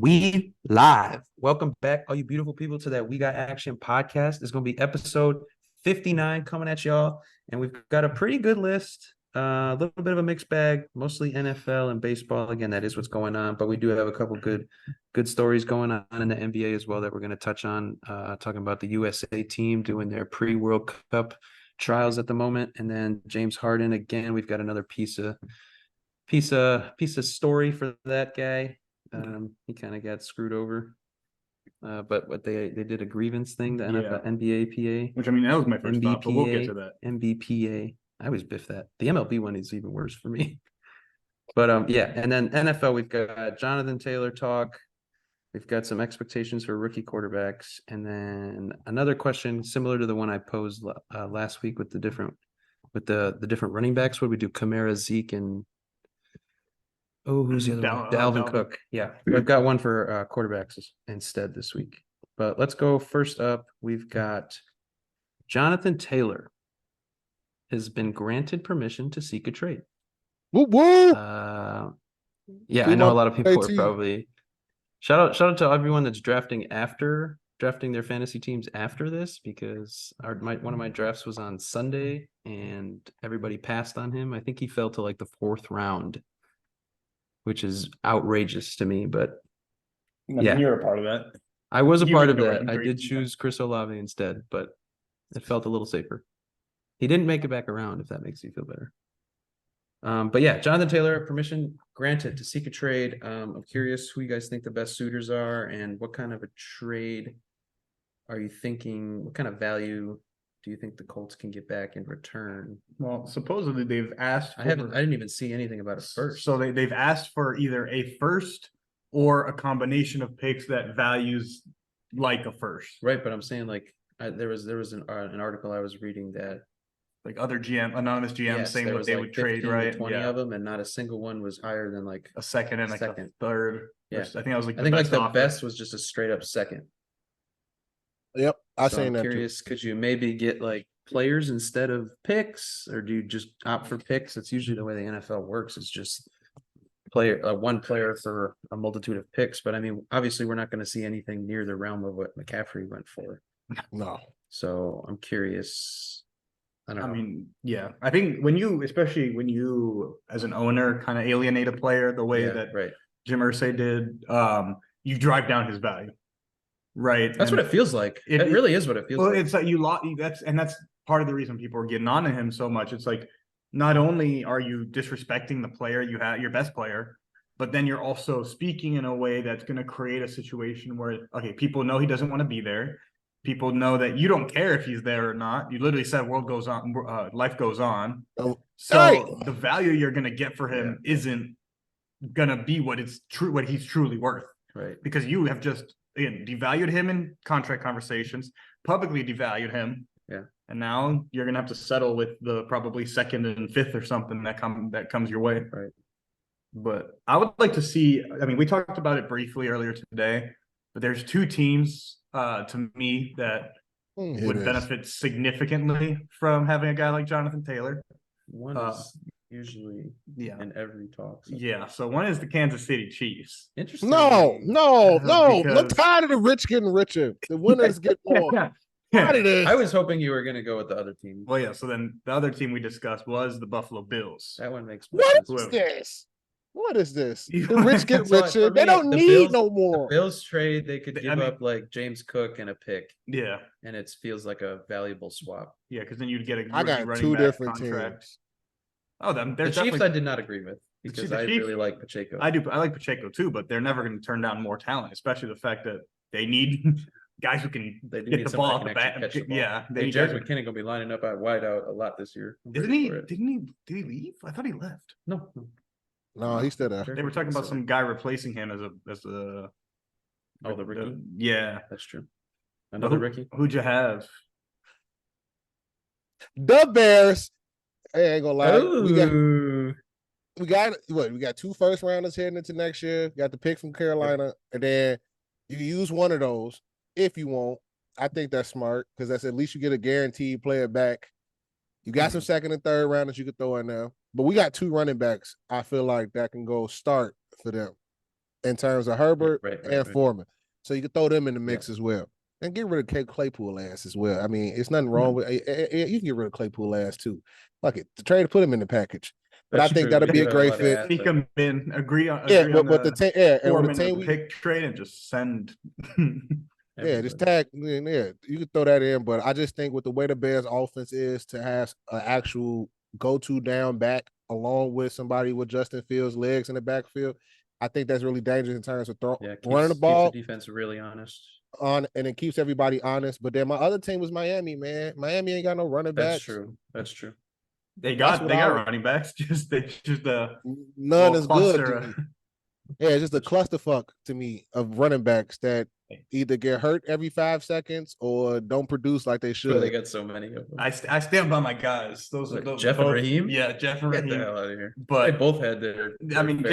We live. Welcome back, all you beautiful people, to that We Got Action podcast. It's going to be episode 59 coming at y'all. And we've got a pretty good list. A little bit of a mixed bag, mostly NFL and baseball. Again, that is what's going on. But we do have a couple good stories going on in the NBA as well that we're going to touch on. Talking about the USA team doing their pre-World Cup trials at the moment. And then James Harden, again, we've got another piece of story for that guy. He kind of got screwed over. But what they did a grievance thing, the NFL, NBAPA. Which, I mean, that was my first NBPA, thought, but we'll get to that. NBPA. I always biff that. The MLB one is even worse for me. But yeah, and then NFL, we've got Jonathan Taylor talk. We've got some expectations for rookie quarterbacks, and then another question similar to the one I posed last week with the different running backs. What do we do? Kamara, Zeke, and who's the other one? Dalvin Cook. Yeah, we've got one for quarterbacks instead this week. But let's go first up. We've got Jonathan Taylor has been granted permission to seek a trade. Woo woo! Yeah, I know a lot of people are probably shout out to everyone that's drafting their fantasy teams after this, because one of my drafts was on Sunday and everybody passed on him. I think he fell to like the 4th round, which is outrageous to me. But yeah, you're a part of that. I was a part of that. I did choose Chris Olave instead, but it felt a little safer. He didn't make it back around, if that makes you feel better. But yeah, Jonathan Taylor, permission granted to seek a trade. I'm curious who you guys think the best suitors are, and what kind of a trade are you thinking? What kind of value do you think the Colts can get back in return? Well, supposedly they've asked. I didn't even see anything about a first. So they've asked for either a first or a combination of picks that values like a first. Right, but I'm saying there was an article I was reading that like other anonymous GMs saying what they would trade, right? 20 of them, and not a single one was higher than like a second and like a third. Yeah, I think that was like the best was just a straight up second. Yep, I've seen that. I'm curious, could you maybe get like players instead of picks, or do you just opt for picks? It's usually the way the NFL works. It's just one player for a multitude of picks. But I mean, obviously, we're not going to see anything near the realm of what McCaffrey went for. No. So I'm curious. I mean, yeah, I think especially when you as an owner kind of alienate a player the way that Jim Irsay did, you drive down his value. Right. That's what it feels like. It really is what it feels like. Well, it's like that's part of the reason people are getting on to him so much. It's like, not only are you disrespecting the player you have, your best player, but then you're also speaking in a way that's going to create a situation where, okay, people know he doesn't want to be there. People know that you don't care if he's there or not. You literally said world goes on, life goes on. So the value you're going to get for him isn't going to be what he's truly worth. Right. Because you have just, again, devalued him in contract conversations, publicly devalued him. Yeah. And now you're going to have to settle with the probably 2nd and 5th or something that comes your way. Right. But I would like to see, I mean, we talked about it briefly earlier today, but there's 2 teams to me that would benefit significantly from having a guy like Jonathan Taylor. One is usually in every talk. So. Yeah, so one is the Kansas City Chiefs. Interesting. No. I'm tired of the rich getting richer. The winners get more. I was hoping you were going to go with the other team. Well, yeah, so then the other team we discussed was the Buffalo Bills. That one makes more sense. What is this? The rich get richer. They don't need no more. The Bills trade, they could give up like James Cook and a pick. Yeah. And it feels like a valuable swap. Yeah, because then you'd get I got 2 different teams. Oh, the Chiefs I did not agree with, because I really like Pacheco. I like Pacheco too, but they're never going to turn down more talent, especially the fact that they need guys who can get the ball off the bat. Yeah. Jared McKinnon gonna be lining up at wide out a lot this year. Did he leave? I thought he left. No, he's still there. They were talking about some guy replacing him as the rookie. Yeah, that's true. Another rookie. Who'd you have? The Bears. I ain't gonna lie. Ooh. We got 2 first rounders heading into next year. We got the pick from Carolina, and then you can use one of those if you want. I think that's smart, because that's at least you get a guaranteed player back. You got some 2nd and 3rd rounders you could throw in there. But we got 2 running backs, I feel like, that can go start for them. in terms of Herbert and Right. Foreman. So you can throw them in the mix as well. And get rid of Claypool ass as well. I mean, it's nothing wrong with you can get rid of Claypool ass too. Fuck it. Trade, put him in the package. But I think that'll be a great fit. Sneak them in, agree on with the team, and with the Foreman team pick trade and just send. just tag. Yeah, you can throw that in. But I just think with the way the Bears' offense is, to have an actual go-to down back along with somebody with Justin Fields' legs in the backfield, I think that's really dangerous in terms of running the ball. Keeps the defense really honest. And it keeps everybody honest. But then my other team was Miami, man. Miami ain't got no running backs. That's true. They got running backs. None is good to me. Yeah, it's just a clusterfuck to me of running backs that either get hurt every 5 seconds or don't produce like they should. They got so many of them. I stand by my guys. Those are Jeff and Raheem. Yeah, Jeff and Raheem. Get the hell out of here. But they both had their I mean,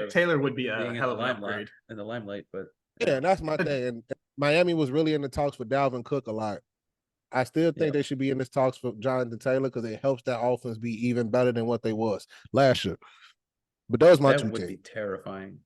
Taylor would be a hell of an upgrade in the limelight. But yeah, that's my thing. And Miami was really in the talks for Dalvin Cook a lot. I still think they should be in this talks for Jonathan Taylor because it helps that offense be even better than what they was last year. But those my two would teams. be terrifying.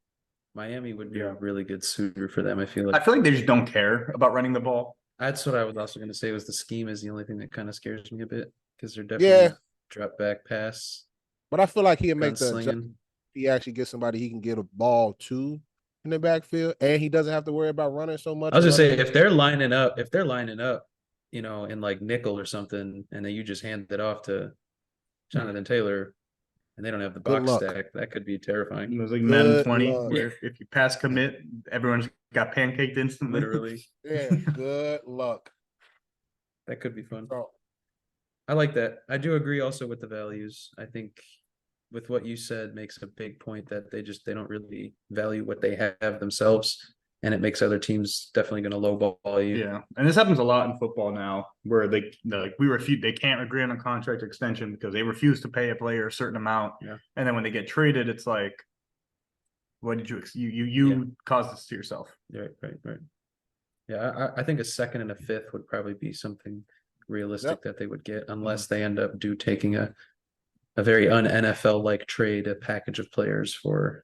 Miami would be a really good suitor for them. I feel like they just don't care about running the ball. That's what I was also going to say. Was the scheme is the only thing that kind of scares me a bit because they're definitely drop back pass. But I feel like he'll make the he actually gets somebody he can get a ball to in the backfield, and he doesn't have to worry about running so much. I was just saying if they're lining up, in like nickel or something, and then you just hand it off to Jonathan Taylor. And they don't have the box stack. That could be terrifying. It was like Madden 20, where if you pass commit, everyone's got pancaked instantly. Literally. Yeah, good luck. That could be fun. I like that. I do agree also with the values. I think with what you said makes a big point that they don't really value what they have themselves. And it makes other teams definitely going to lowball you. Yeah, and this happens a lot in football now, where they can't agree on a contract extension because they refuse to pay a player a certain amount. Yeah. And then when they get traded, it's like, what did you caused this to yourself? Right. Yeah, I think a second and a fifth would probably be something realistic that they would get, unless they end up taking a very un-NFL like trade, a package of players for.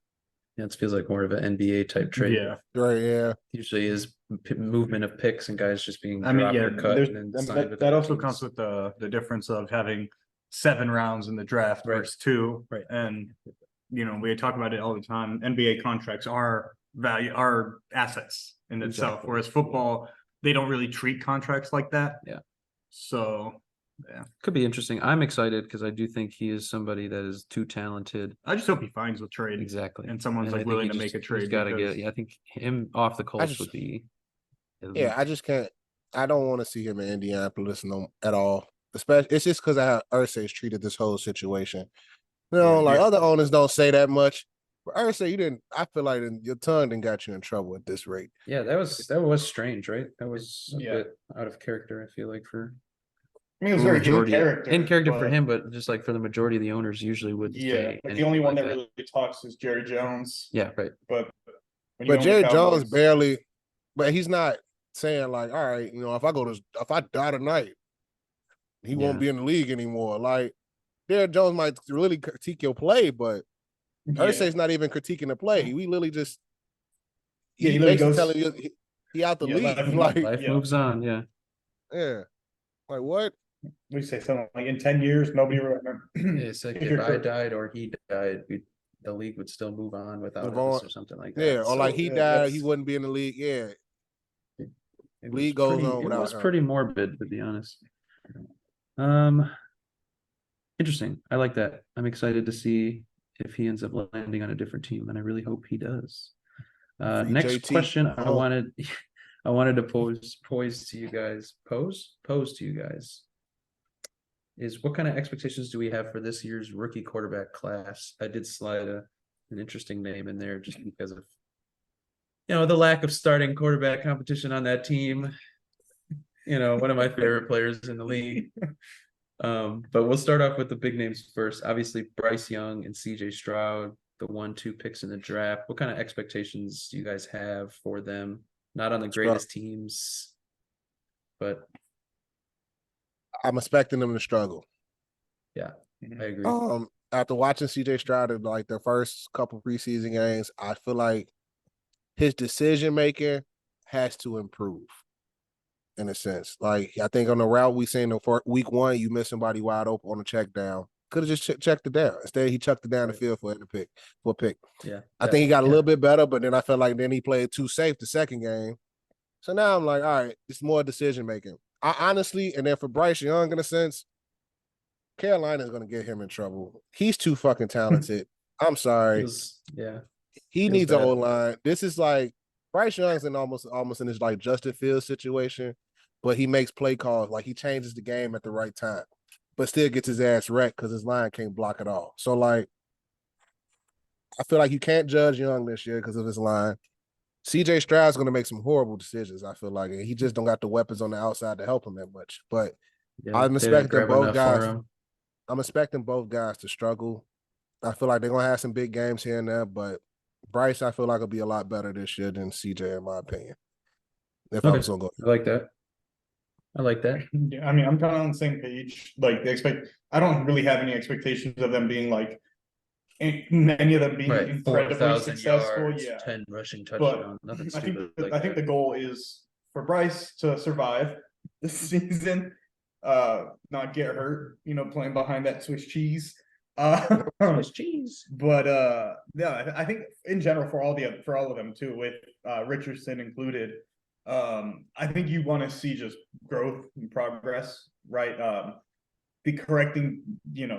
It feels like more of an NBA type trade. Yeah, right. Yeah, usually is movement of picks and guys just being cut. And that also comes with the difference of having 7 rounds in the draft versus 2. Right. And we talk about it all the time. NBA contracts are assets in itself, whereas football, they don't really treat contracts like that. Yeah. So. Yeah, could be interesting. I'm excited because I do think he is somebody that is too talented. I just hope he finds a trade. Exactly. And someone's willing to make a trade. I think him off the Colts would be. Yeah, I just can't. I don't want to see him in Indianapolis at all. Especially, it's just because how Irsay's treated this whole situation. Other owners don't say that much. But Irsay, you didn't. I feel like your tongue didn't got you in trouble at this rate. Yeah, that was strange, right? That was a bit out of character. I feel like for. I mean, it was very in character for him, but just like for the majority of the owners, usually would. Yeah, but the only one that really talks is Jerry Jones. Yeah, right. But Jerry Jones barely, but he's not saying like, all right, if I die tonight, he won't be in the league anymore. Like, Jerry Jones might really critique your play, but Irsay's not even critiquing the play. We literally just he basically telling you he out the league. Life moves on. Yeah. Yeah. Like what? We say something like in 10 years, nobody will remember. It's like if I died or he died, the league would still move on without us or something like that. Yeah, or like he died, he wouldn't be in the league. Yeah. League goes on without. It was pretty morbid, to be honest. Interesting. I like that. I'm excited to see if he ends up landing on a different team, and I really hope he does. Next JT. Question I wanted to pose to you guys is what kind of expectations do we have for this year's rookie quarterback class? I did slide an interesting name in there just because of the lack of starting quarterback competition on that team. One of my favorite players in the league. But we'll start off with the big names first. Obviously, Bryce Young and CJ Stroud, the 1-2 picks in the draft. What kind of expectations do you guys have for them? Not on the greatest teams, but I'm expecting them to struggle. Yeah, I agree. After watching CJ Stroud in like their first couple preseason games, I feel like his decision making has to improve in a sense. Like I think on the route we seen for week 1, you miss somebody wide open on a check down. Could have just checked it down. Instead, he chucked it down the field for a pick. Yeah. I think he got a little bit better, but then I felt like then he played too safe the second game. So now I'm like, all right, it's more decision making. I honestly, and then for Bryce Young, in a sense, Carolina's going to get him in trouble. He's too fucking talented. I'm sorry. He needs an O-line. This is like Bryce Young's in almost in this like Justin Fields situation, but he makes play calls. Like he changes the game at the right time, but still gets his ass wrecked because his line can't block at all. So like, I feel like you can't judge Young this year because of his line. CJ Stroud's going to make some horrible decisions, I feel like. And he just don't got the weapons on the outside to help him that much. But I'm expecting both guys. I'm expecting both guys to struggle. I feel like they're going to have some big games here and there, but Bryce, I feel like will be a lot better this year than CJ, in my opinion. If I was going to go. I like that. I like that. Yeah, I mean, I'm kind of on the same page. Like I don't really have any expectations of them being like many of them being incredibly successful. Yards, 10 rushing touchdowns. Nothing stupid. I think the goal is for Bryce to survive this season, not get hurt, playing behind that Swiss cheese. Swiss cheese. But yeah, I think in general for all of them too, with Richardson included, I think you want to see just growth and progress, right?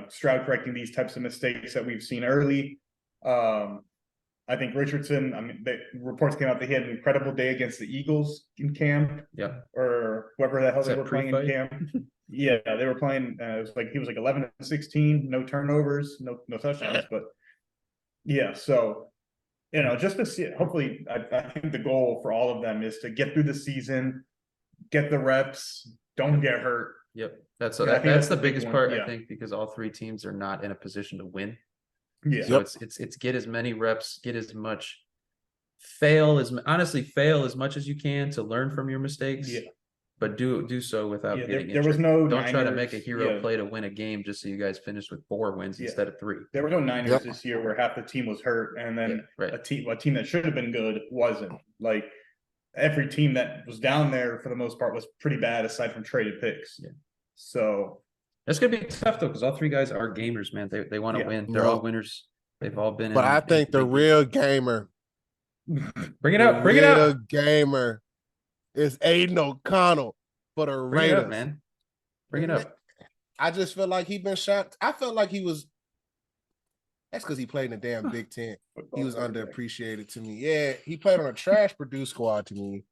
Stroud correcting these types of mistakes that we've seen early. I think Richardson, the reports came out that he had an incredible day against the Eagles in camp. Yeah. Or whoever the hell they were playing in camp. Yeah, they were playing, it was like he was like 11-16, no turnovers, no touchdowns, but yeah, so just to see it, hopefully I think the goal for all of them is to get through the season, get the reps, don't get hurt. Yep. That's the biggest part, I think, because all 3 teams are not in a position to win. Yeah. So it's get as many reps, get as much, fail as much as you can to learn from your mistakes. Yeah. But do so without getting injured. There was no Don't try to make a hero play to win a game just so you guys finished with 4 wins instead of 3. There were no Niners this year where half the team was hurt and then a team that should have been good wasn't. Like every team that was down there for the most part was pretty bad aside from traded picks. Yeah. So that's gonna be tough though, because all 3 guys are gamers, man. They want to win. They're all winners. They've all been. But I think the real gamer, bring it out. Real gamer is Aidan O'Connell for the Raiders. Bring it up, man. Bring it up. I just feel like he's been shot. I felt like he was. That's because he played in the damn Big Ten. He was underappreciated to me. Yeah, he played on a trash Purdue squad to me.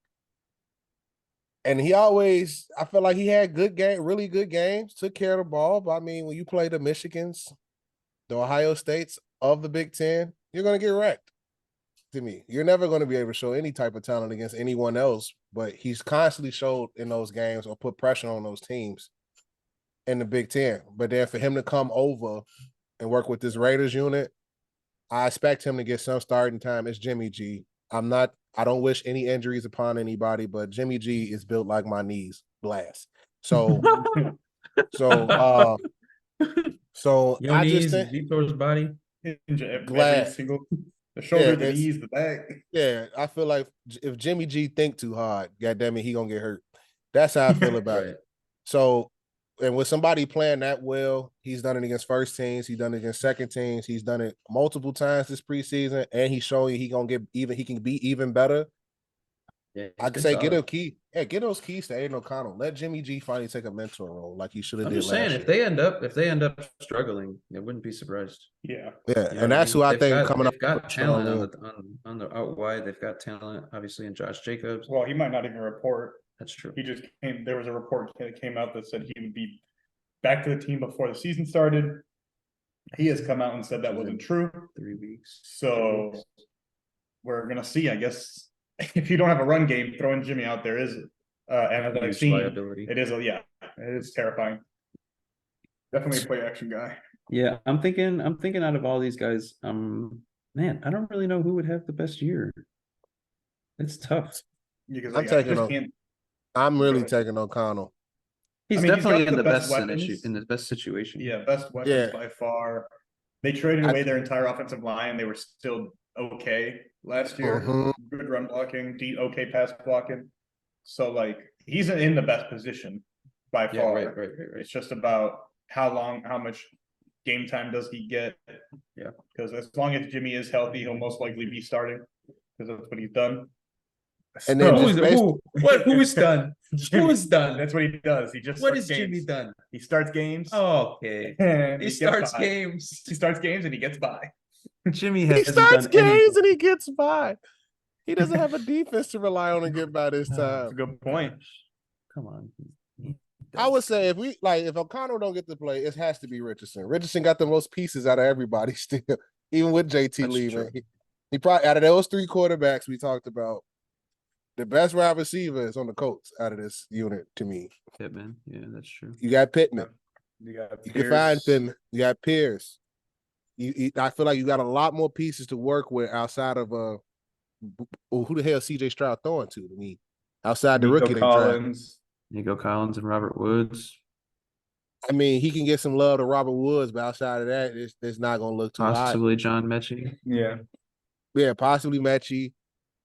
And I felt like he had really good games, took care of the ball. But I mean, when you play the Michigans, the Ohio States of the Big Ten, you're going to get wrecked. To me, you're never going to be able to show any type of talent against anyone else. But he's constantly showed in those games or put pressure on those teams in the Big Ten. But then for him to come over and work with this Raiders unit, I expect him to get some starting time. It's Jimmy G. I don't wish any injuries upon anybody, but Jimmy G is built like my knees, glass. So, Your I knees, just think Vitor's body, glass. The shoulder, the knees, the back. Yeah, I feel like if Jimmy G think too hard, goddamn it, he gonna get hurt. That's how I feel about it. So, and with somebody playing that well, he's done it against first teams, he's done it against second teams, he's done it multiple times this preseason, and he's showing he can be even better. Yeah, I can say solid. Get those keys to Aidan O'Connell. Let Jimmy G finally take a mentor role like he should have did last year. I'm just saying, if they end up struggling, I wouldn't be surprised. Yeah, and that's who I think coming up. They've got talent on the out wide. They've got talent, obviously, in Josh Jacobs. Well, he might not even report. That's true. He just came. There was a report that came out that said he would be back to the team before the season started. He has come out and said that wasn't true. 3 weeks. So we're gonna see, I guess. If you don't have a run game, throwing Jimmy out there is, and as I've seen, it is terrifying. Definitely a play action guy. Yeah, I'm thinking out of all these guys, man, I don't really know who would have the best year. It's tough. Because I'm really taking O'Connell. He's definitely in the best situation. Yeah, best weapons by far. They traded away their entire offensive line. They were still okay. last year. Mhm. Good run blocking, okay pass blocking. So like he's in the best position by Yeah, far. right. It's just about how much game time does he get? Yeah. Because as long as Jimmy is healthy, he'll most likely be starting because that's what he's done. And then just based, who's done? Jimmy, Who's done? That's what he does. He just What starts has Jimmy games. done? He starts games. Okay. and He gets starts by. games. He starts games and he gets by. Jimmy he hasn't starts done games anything. and he gets by. He doesn't have a defense to rely on and get by this That's time. a good point. Come on. I would say if O'Connell don't get to play, it has to be Richardson. Richardson got the most pieces out of everybody still, even with JT That's leaving. true. He probably out of those three quarterbacks we talked about, the best wide receiver is on the Colts out of this unit to me. Pittman. Yeah, that's true. You got Pittman. You can find Pittman. You got Pierce. I feel like you got a lot more pieces to work with outside of who the hell CJ Stroud throwing to me? Outside the rookie they drafted. Nico Collins and Robert Woods. I mean, he can get some love to Robert Woods, but outside of that, it's not going to look too hot. Possibly John Mechie. Yeah, possibly Mechie.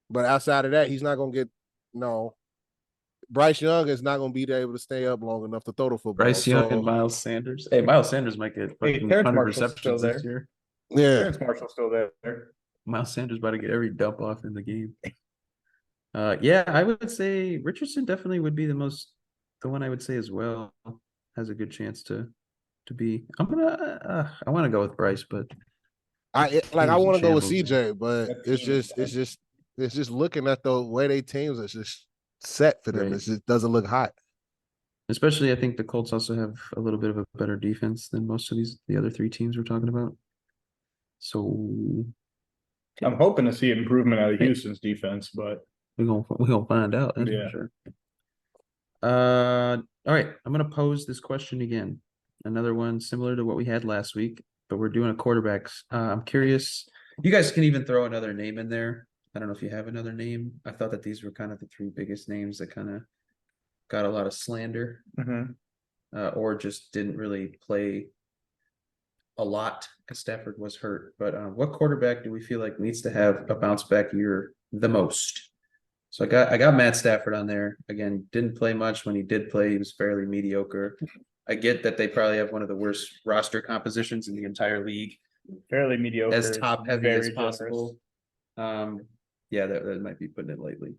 But outside of that, he's not going to get Bryce Young is not going to be able to stay up long enough to throw the football. Bryce Young and Miles Sanders. Hey, Miles Sanders might get fucking 100 receptions this year. Yeah. Terrence Marshall's still there. Miles Sanders about to get every dump off in the game. Yeah, I would say Richardson definitely would be the one I would say as well. Has a good chance to be. I want to go with Bryce, but I want to go with shambles, CJ, but it's just looking at the way they teams is just set for them. Right. It just doesn't look hot. Especially, I think the Colts also have a little bit of a better defense than most of the other three teams we're talking about. So I'm hoping to see improvement out of Houston's defense, but we're gonna find out. That's for sure. All right, I'm gonna pose this question again. Another one similar to what we had last week, but we're doing a quarterbacks. I'm curious. You guys can even throw another name in there. I don't know if you have another name. I thought that these were kind of the three biggest names that kind of got a lot of slander, or just didn't really play a lot because Stafford was hurt. But what quarterback do we feel like needs to have a bounce back year the most? So I got Matt Stafford on there. Again, didn't play much. When he did play, he was fairly mediocre. I get that they probably have one of the worst roster compositions in the entire league. Fairly mediocre. As top heavy as possible. Yeah, that might be putting it lightly.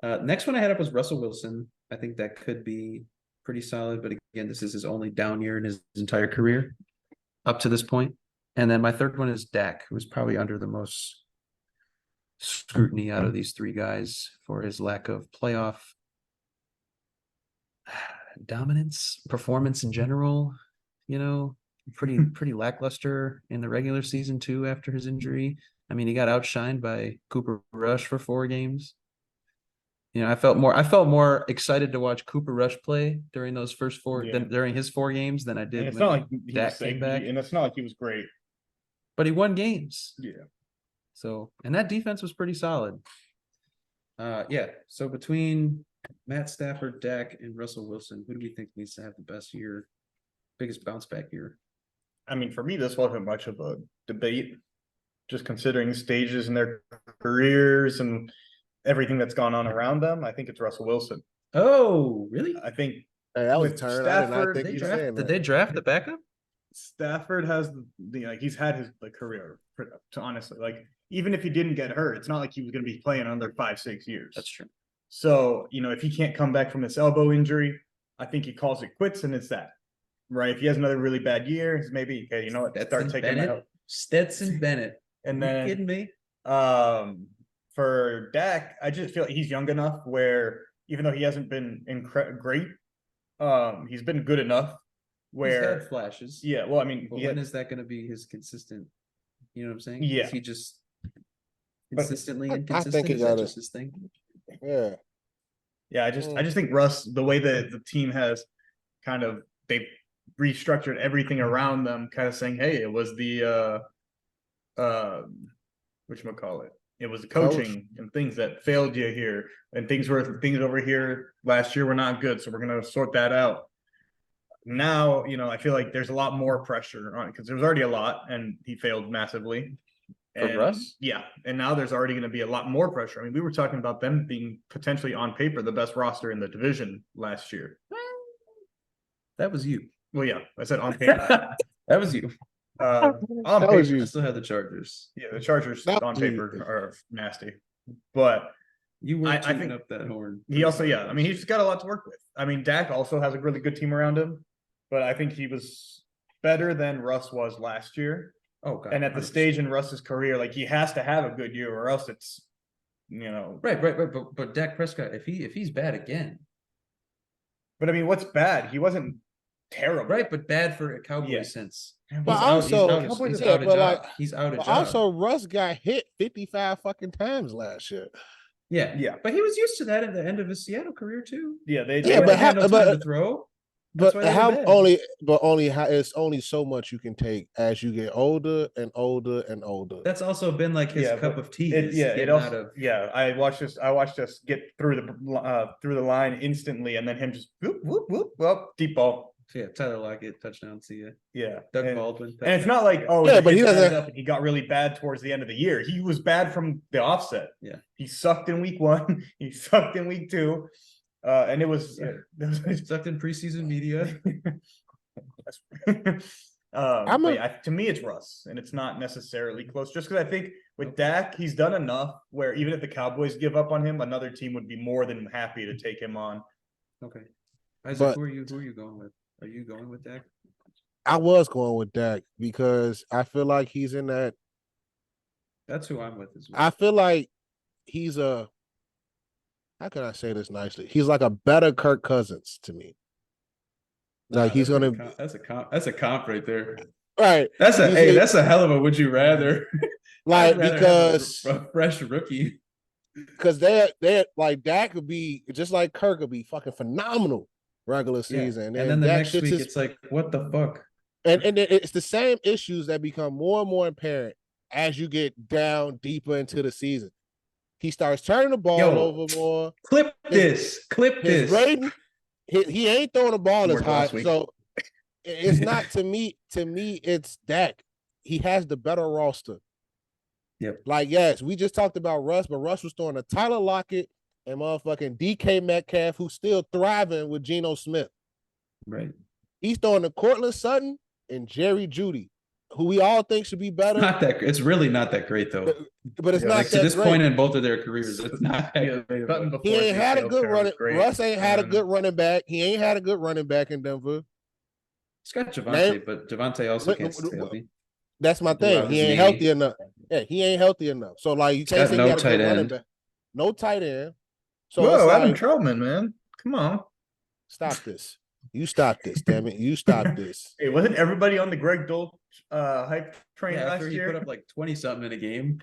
Next one I had up was Russell Wilson. I think that could be pretty solid, but again, this is his only down year in his entire career up to this point. And then my third one is Dak, who's probably under the most scrutiny out of these three guys for his lack of playoff dominance, performance in general, pretty lackluster in the regular season too after his injury. I mean, he got outshined by Cooper Rush for 4 games. I felt more excited to watch Cooper Rush play during those first 4 than during his 4 games than I did. And it's not like Dak came back, and it's not like he was great, but he won games. Yeah. So, and that defense was pretty solid. Yeah. So between Matt Stafford, Dak, and Russell Wilson, who do we think needs to have the best year, biggest bounce back year? I mean, for me, this wasn't much of a debate, just considering stages in their careers and everything that's gone on around them. I think it's Russell Wilson. Oh, really? I think that was a turn. Stafford, did they draft the backup? Stafford has he's had his career, to honestly, even if he didn't get hurt, it's not like he was going to be playing another 5-6 years. That's true. So, if he can't come back from this elbow injury, I think he calls it quits, and it's that. Right? If he has another really bad year, maybe, okay, you know what? Start taking that out. Stetson Bennett. And then, are you kidding me? For Dak, I just feel like he's young enough where even though he hasn't been great, he's been good enough where he's had flashes. Yeah, well, I mean, when is that going to be his consistent? You know what I'm saying? Yeah. Is he just consistently inconsistent? I think is that just his thing? Yeah. Yeah, I just think Russ, the way that the team has they've restructured everything around them, kind of saying, hey, it was the whatchamacallit. It was the coaching and things that failed you here, and things over here last year were not good, so we're gonna sort that out. Now, I feel like there's a lot more pressure on it because there was already a lot, and he failed massively. For Russ? Yeah. And now there's already going to be a lot more pressure. I mean, we were talking about them being potentially on paper the best roster in the division last year. That was you. Well, yeah, I said on paper. That was you. On That was paper. you. I still have the Chargers. Yeah, the Chargers That on was you. paper are nasty. But You were I tuning think up that horn. he also, I mean, he's got a lot to work with. I mean, Dak also has a really good team around him, but I think he was better than Russ was last year. Oh, God. And at the 100%. stage in Russ's career, like he has to have a good year or else it's, Right. But Dak Prescott, if he's bad again. But I mean, what's bad? He wasn't terrible. Right, but bad for a Cowboy Yeah. sense. But also, he's yeah, out of but job. He's out of but job. also Russ got hit 55 fucking times last year. Yeah. But he was used to that at the end of his Seattle career too. Yeah, they but had no but- time to throw. But That's why how they were bad. it's only so much you can take as you get older and older and older. That's also been like his cup of tea. I watched us get through the line instantly, and then him just whoop whoop whoop, well, deep ball. So yeah, Tyler Lockett, touchdown, see ya. Yeah, Doug Baldwin. And it's not like but he doesn't. Up and he got really bad towards the end of the year. He was bad from the offset. Yeah, he sucked in week 1. He sucked in week 2. And it was sucked in preseason media. To me, it's Russ, and it's not necessarily close. Just because I think with Dak, he's done enough where even if the Cowboys give up on him, another team would be more than happy to take him on. Okay, Isaac, who are you going with? Are you going with Dak? I was going with Dak because I feel like he's in that. That's who I'm with as well. I feel like he's a. How can I say this nicely? He's like a better Kirk Cousins to me. Like he's gonna. That's a comp right there. Right. That's a hell of a would you rather. Like because a fresh rookie. Because they're like Dak could be just like Kirk could be fucking phenomenal regular season, and then the next week it's like what the fuck. And it's the same issues that become more and more apparent as you get down deeper into the season. He starts turning the ball over more. Clip this. Rating, he ain't throwing the ball as high. So it's not to me, it's Dak. He has the better roster. Yep. Like, yes, we just talked about Russ, but Russ was throwing a Tyler Lockett and motherfucking DK Metcalf, who's still thriving with Geno Smith. Right. He's throwing to Cortland Sutton and Jerry Jeudy, who we all think should be better. It's really not that great though. But it's not like, that to this great. point in both of their careers. It's not that great. He ain't had a good running. Russ ain't had a good running back. He ain't had a good running back in Denver. He's got Javonte, but Javonte also can't stay healthy. That's my thing. He ain't healthy enough. Yeah, he ain't healthy enough. So like you can't say he got a good running back. No tight end. So whoa, Adam Troutman, man. Come on. Stop this. You stop this, damn it. You stop this. Hey, wasn't everybody on the Greg Dole hype train last after year? He put up like 20-something in a game.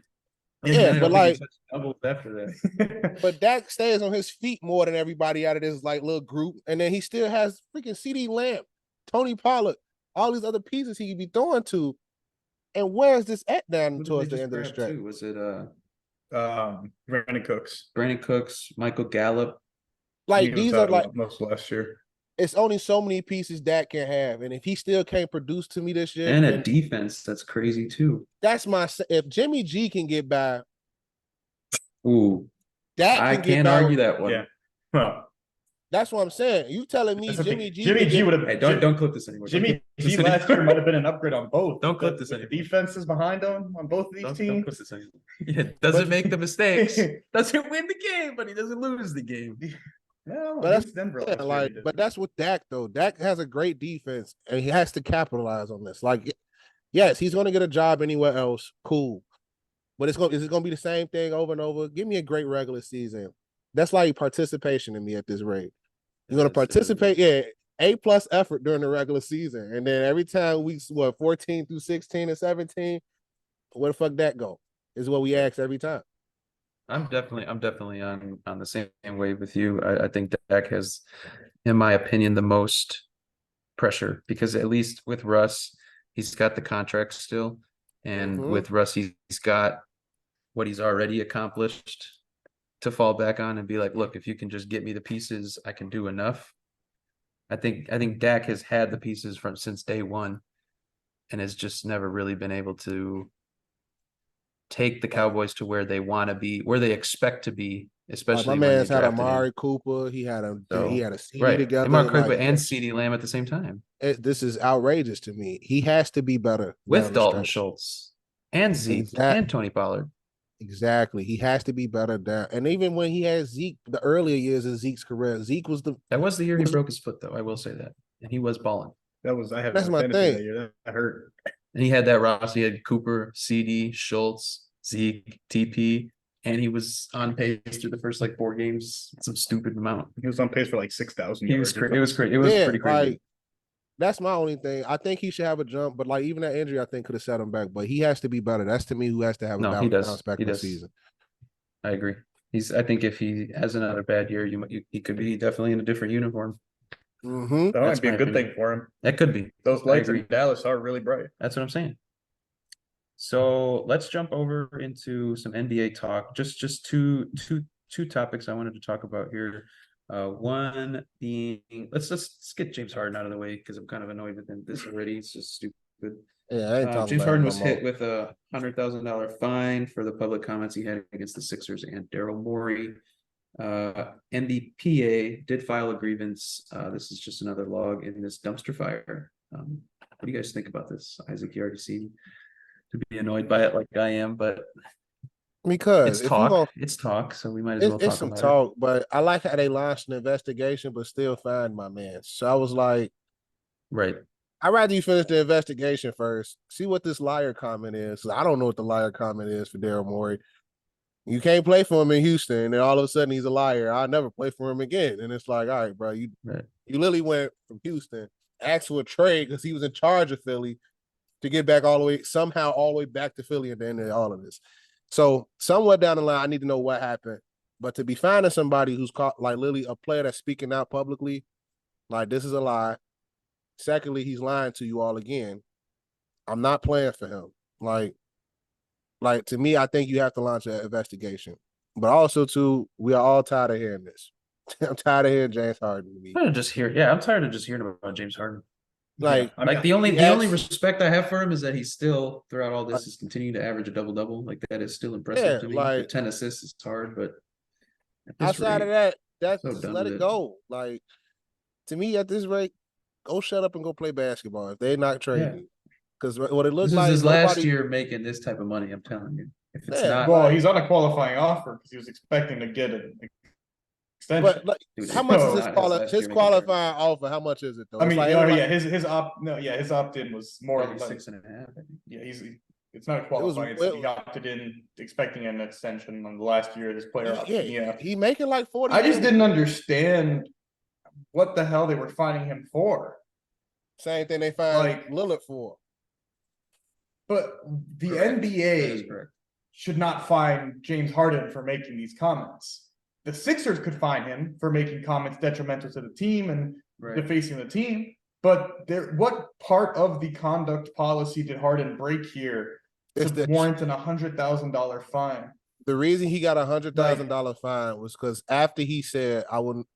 Yeah, but like double after that. But Dak stays on his feet more than everybody out of this like little group. And then he still has freaking CD Lamb, Tony Pollard, all these other pieces he could be throwing to. And where is this at down towards the end of the stretch? Was it Brandon Cooks, Michael Gallup? Like these are like most last year. It's only so many pieces Dak can have, and if he still can't produce to me this year, and a defense that's crazy too. That's if Jimmy G can get by. Ooh, I can't argue that one. Yeah, well, that's what I'm saying. You telling me Jimmy G would have? Hey, don't clip this anymore. Jimmy G last year might have been an upgrade on both. Don't clip this anymore. The defenses behind him on both of these teams. Don't clip this anymore. Yeah, doesn't make the mistakes. Doesn't win the game, but he doesn't lose the game. Yeah, but that's Denver. Yeah, but that's with Dak though. Dak has a great defense, and he has to capitalize on this. Like, yes, he's going to get a job anywhere else. Cool, but is it going to be the same thing over and over? Give me a great regular season. That's like participation in me at this rate. You're going to participate, A+ effort during the regular season, and then every time weeks 14 through 16 and 17, where the fuck that go? Is what we ask every time. I'm definitely on the same wave with you. I think Dak has, in my opinion, the most pressure because at least with Russ, he's got the contract still, and with Russ, he's got what he's already accomplished to fall back on and be like, look, if you can just get me the pieces, I can do enough. I think Dak has had the pieces since day one, and has just never really been able to take the Cowboys to where they want to be, where they expect to be, Like especially my when they man's had drafted him. Amari Cooper. He had a CD Right. together. Amari Cooper Like, and CeeDee Lamb at the same time this is outrageous to me. He has to be better with down the Dalton stretch. Schultz and Zeke and Tony Pollard. Exactly. He has to be better down. And even when he had Zeke, the earlier years of Zeke's career, Zeke was That was the year he broke his foot, though. I will say that. And he was balling. I have That's no my fantasy thing. that year. That hurt. And he had that roster. He had Cooper, CD, Schultz, Zeke, TP, and he was on pace through the first like 4 games. Some stupid amount. He was on pace for like 6,000 It yards. was crazy. It was crazy. It was pretty crazy. Like, that's my only thing. I think he should have a jump, but like even that injury, I think could have set him back. But he has to be better. That's to me who has to have a bounce back this season. I agree. I think if he has another bad year, he could be definitely in a different uniform. Mm-hmm. That might be a good thing for him. That could be. Those lights in Dallas are really bright. That's what I'm saying. So let's jump over into some NBA talk. Just two topics I wanted to talk about here. One being let's get James Harden out of the way because I'm kind of annoyed with him this already. It's just stupid. Yeah, I ain't talking James about Harden no was more. hit with a $100,000 fine for the public comments he had against the Sixers and Daryl Morey. NBPA did file a grievance. This is just another log in this dumpster fire. What do you guys think about this? Isaac, you already seem to be annoyed by it like I am, but because it's talk. It's talk, so we might as well talk some about talk. But I like how they launched an investigation, but still find my man. So I was like, right. I'd rather you finish the investigation first. See what this liar comment is. I don't know what the liar comment is for Daryl Morey. You can't play for him in Houston, and then all of a sudden he's a liar. I'll never play for him again. And it's like, all right, bro, you literally went from Houston, asked for a trade because he was in charge of Philly to get back all the way back to Philly at the end of all of this. So somewhere down the line, I need to know what happened. But to be finding somebody who's caught like literally a player that's speaking out publicly, like this is a lie. Secondly, he's lying to you all again. I'm not playing for him. Like to me, I think you have to launch an investigation. But also, too, we are all tired of hearing this. I'm tired of hearing James Harden. I'm tired of just hearing about James Harden. Like the only respect I have for him is that he's still throughout all this is continuing to average a double-double. Like that is still impressive to me. Like 10 assists is hard, but outside of that, just let it go. Like to me, at this rate, go shut up and go play basketball if they're not trading you. Because what it looks this like is his last year making this type of money. I'm telling you, if it's not, well, he's on a qualifying offer because he was expecting to get an extension. But like, how much is his qualifying offer? How much is it though? I mean, his opt-in was more like 6.5. Yeah, it's not a qualifying. He opted in expecting an extension on the last year of his player option. Yeah, he making like 40. I just didn't understand what the hell they were fining him for. Same thing they fined Lillard for. But the NBA should not fine James Harden for making these comments. The Sixers could fine him for making comments detrimental to the team and defacing the team. But what part of the conduct policy did Harden break here to warrant an $100,000 fine? The reason he got $100,000 fine was because after he said, I wouldn't,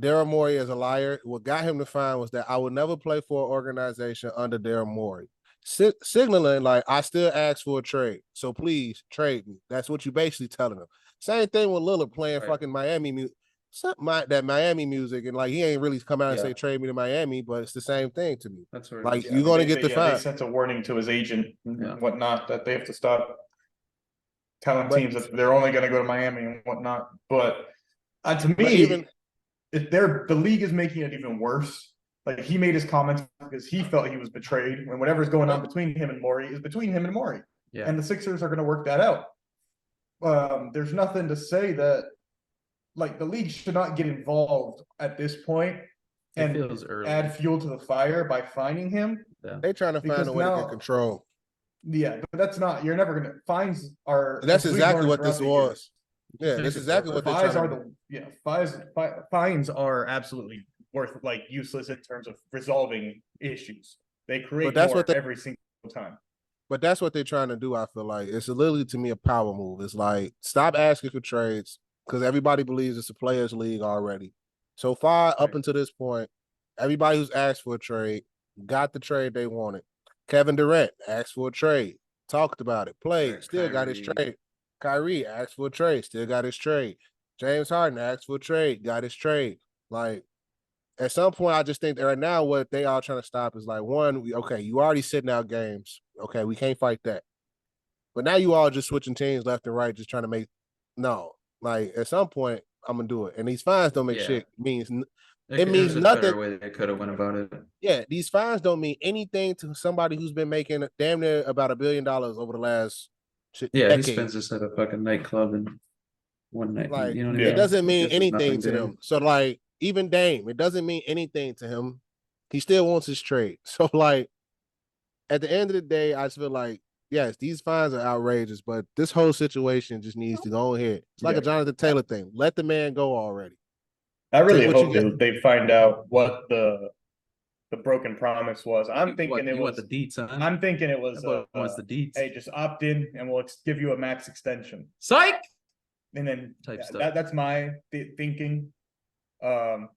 Daryl Morey is a liar. What got him to fine was that I would never play for an organization under Daryl Morey. Signaling like I still ask for a trade, so please trade me. That's what you basically telling them. Same thing with Lillard playing fucking Miami music, that Miami music, and like he ain't really come out and say trade me to Miami, but it's the same thing to me. That's what like you're gonna get the fine. They sent a warning to his agent and whatnot that they have to stop telling teams that they're only going to go to Miami and whatnot. But to me, the league is making it even worse. Like he made his comments because he felt he was betrayed, and whatever's going on between him and Morey is between him and Morey. Yeah. And the Sixers are going to work that out. There's nothing to say that like the league should not get involved at this point and add fuel to the fire by fining him. Yeah. They're trying to find a way to get control. Yeah, but that's not. You're never going to fines are. That's exactly what this was. Yeah, that's exactly what fines are. Fines are absolutely worth like useless in terms of resolving issues. They create more every single time. But that's what they're trying to do. I feel like it's literally to me a power move. It's like stop asking for trades because everybody believes it's a players' league already. So far up until this point, everybody who's asked for a trade got the trade they wanted. Kevin Durant asked for a trade. talked about it, played, Right, still got his Kyrie. trade. Kyrie asked for a trade, still got his trade. James Harden asked for a trade, got his trade. Like, at some point, I just think that right now what they all trying to stop is like, one, okay, you already sitting out games. Okay, we can't fight that. But now you all just switching teams left and right, just trying to make no. Like, at some point, I'm gonna do it. And these fines don't make Yeah. shit. It Means was a nothing. better way they could have went about it. Yeah, these fines don't mean anything to somebody who's been making damn near about $1 billion over the last Yeah, decade. he spends this at a fucking nightclub and one night. Like, you know what I it mean? doesn't mean This is anything nothing to to him. them. So, like, even Dame, it doesn't mean anything to him. He still wants his trade. So, like, at the end of the day, I just feel like, yes, these fines are outrageous, but this whole situation just needs to go ahead. It's like a Jonathan Taylor thing. Let the man go already. I really Take what hope you they find out what the broken promise was. I'm thinking it You want was. the deets, huh? I'm thinking it was. That boy wants the deets. Hey, just opt in, and we'll give you a max extension. Psych. And then Type stuff. that's my thinking. Either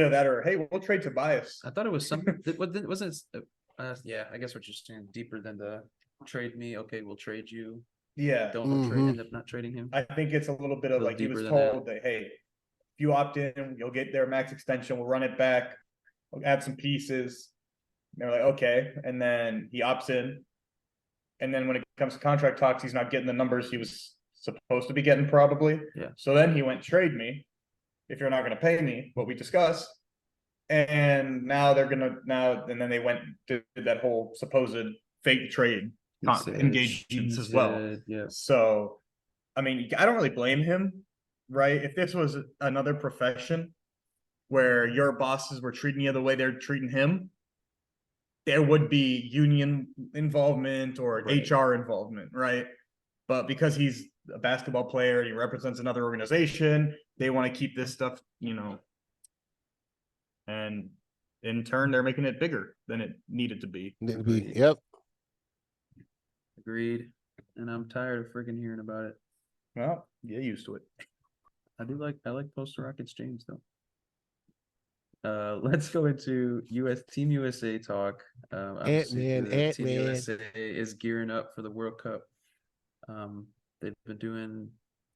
that or hey, we'll trade Tobias. I thought it was something. Wasn't it? Yeah, I guess what you're saying deeper than the trade me. Okay, we'll trade you. Yeah, Don't trade. End up not trading him. I think it's a little bit of like he was told that hey, if you opt in, you'll get their max extension. We'll run it back. We'll add some pieces. And they're like, okay, and then he opts in, and then when it comes to contract talks, he's not getting the numbers he was supposed to be getting probably. Yeah. So then he went trade me if you're not going to pay me what we discussed. And now they're gonna and then they went to that whole supposed fake trade engagements as well. Yes. So, I mean, I don't really blame him, right? If this was another profession where your bosses were treating you the way they're treating him, there would be union involvement or HR involvement, right? But because he's a basketball player and he represents another organization, they want to keep this stuff, and in turn, they're making it bigger than it needed to be. Yep. Agreed. And I'm tired of freaking hearing about it. Well, get used to it. I like Poster Rockets James though. Let's go into Team USA talk. Ant-Man. Team USA is gearing up for the World Cup. They've been doing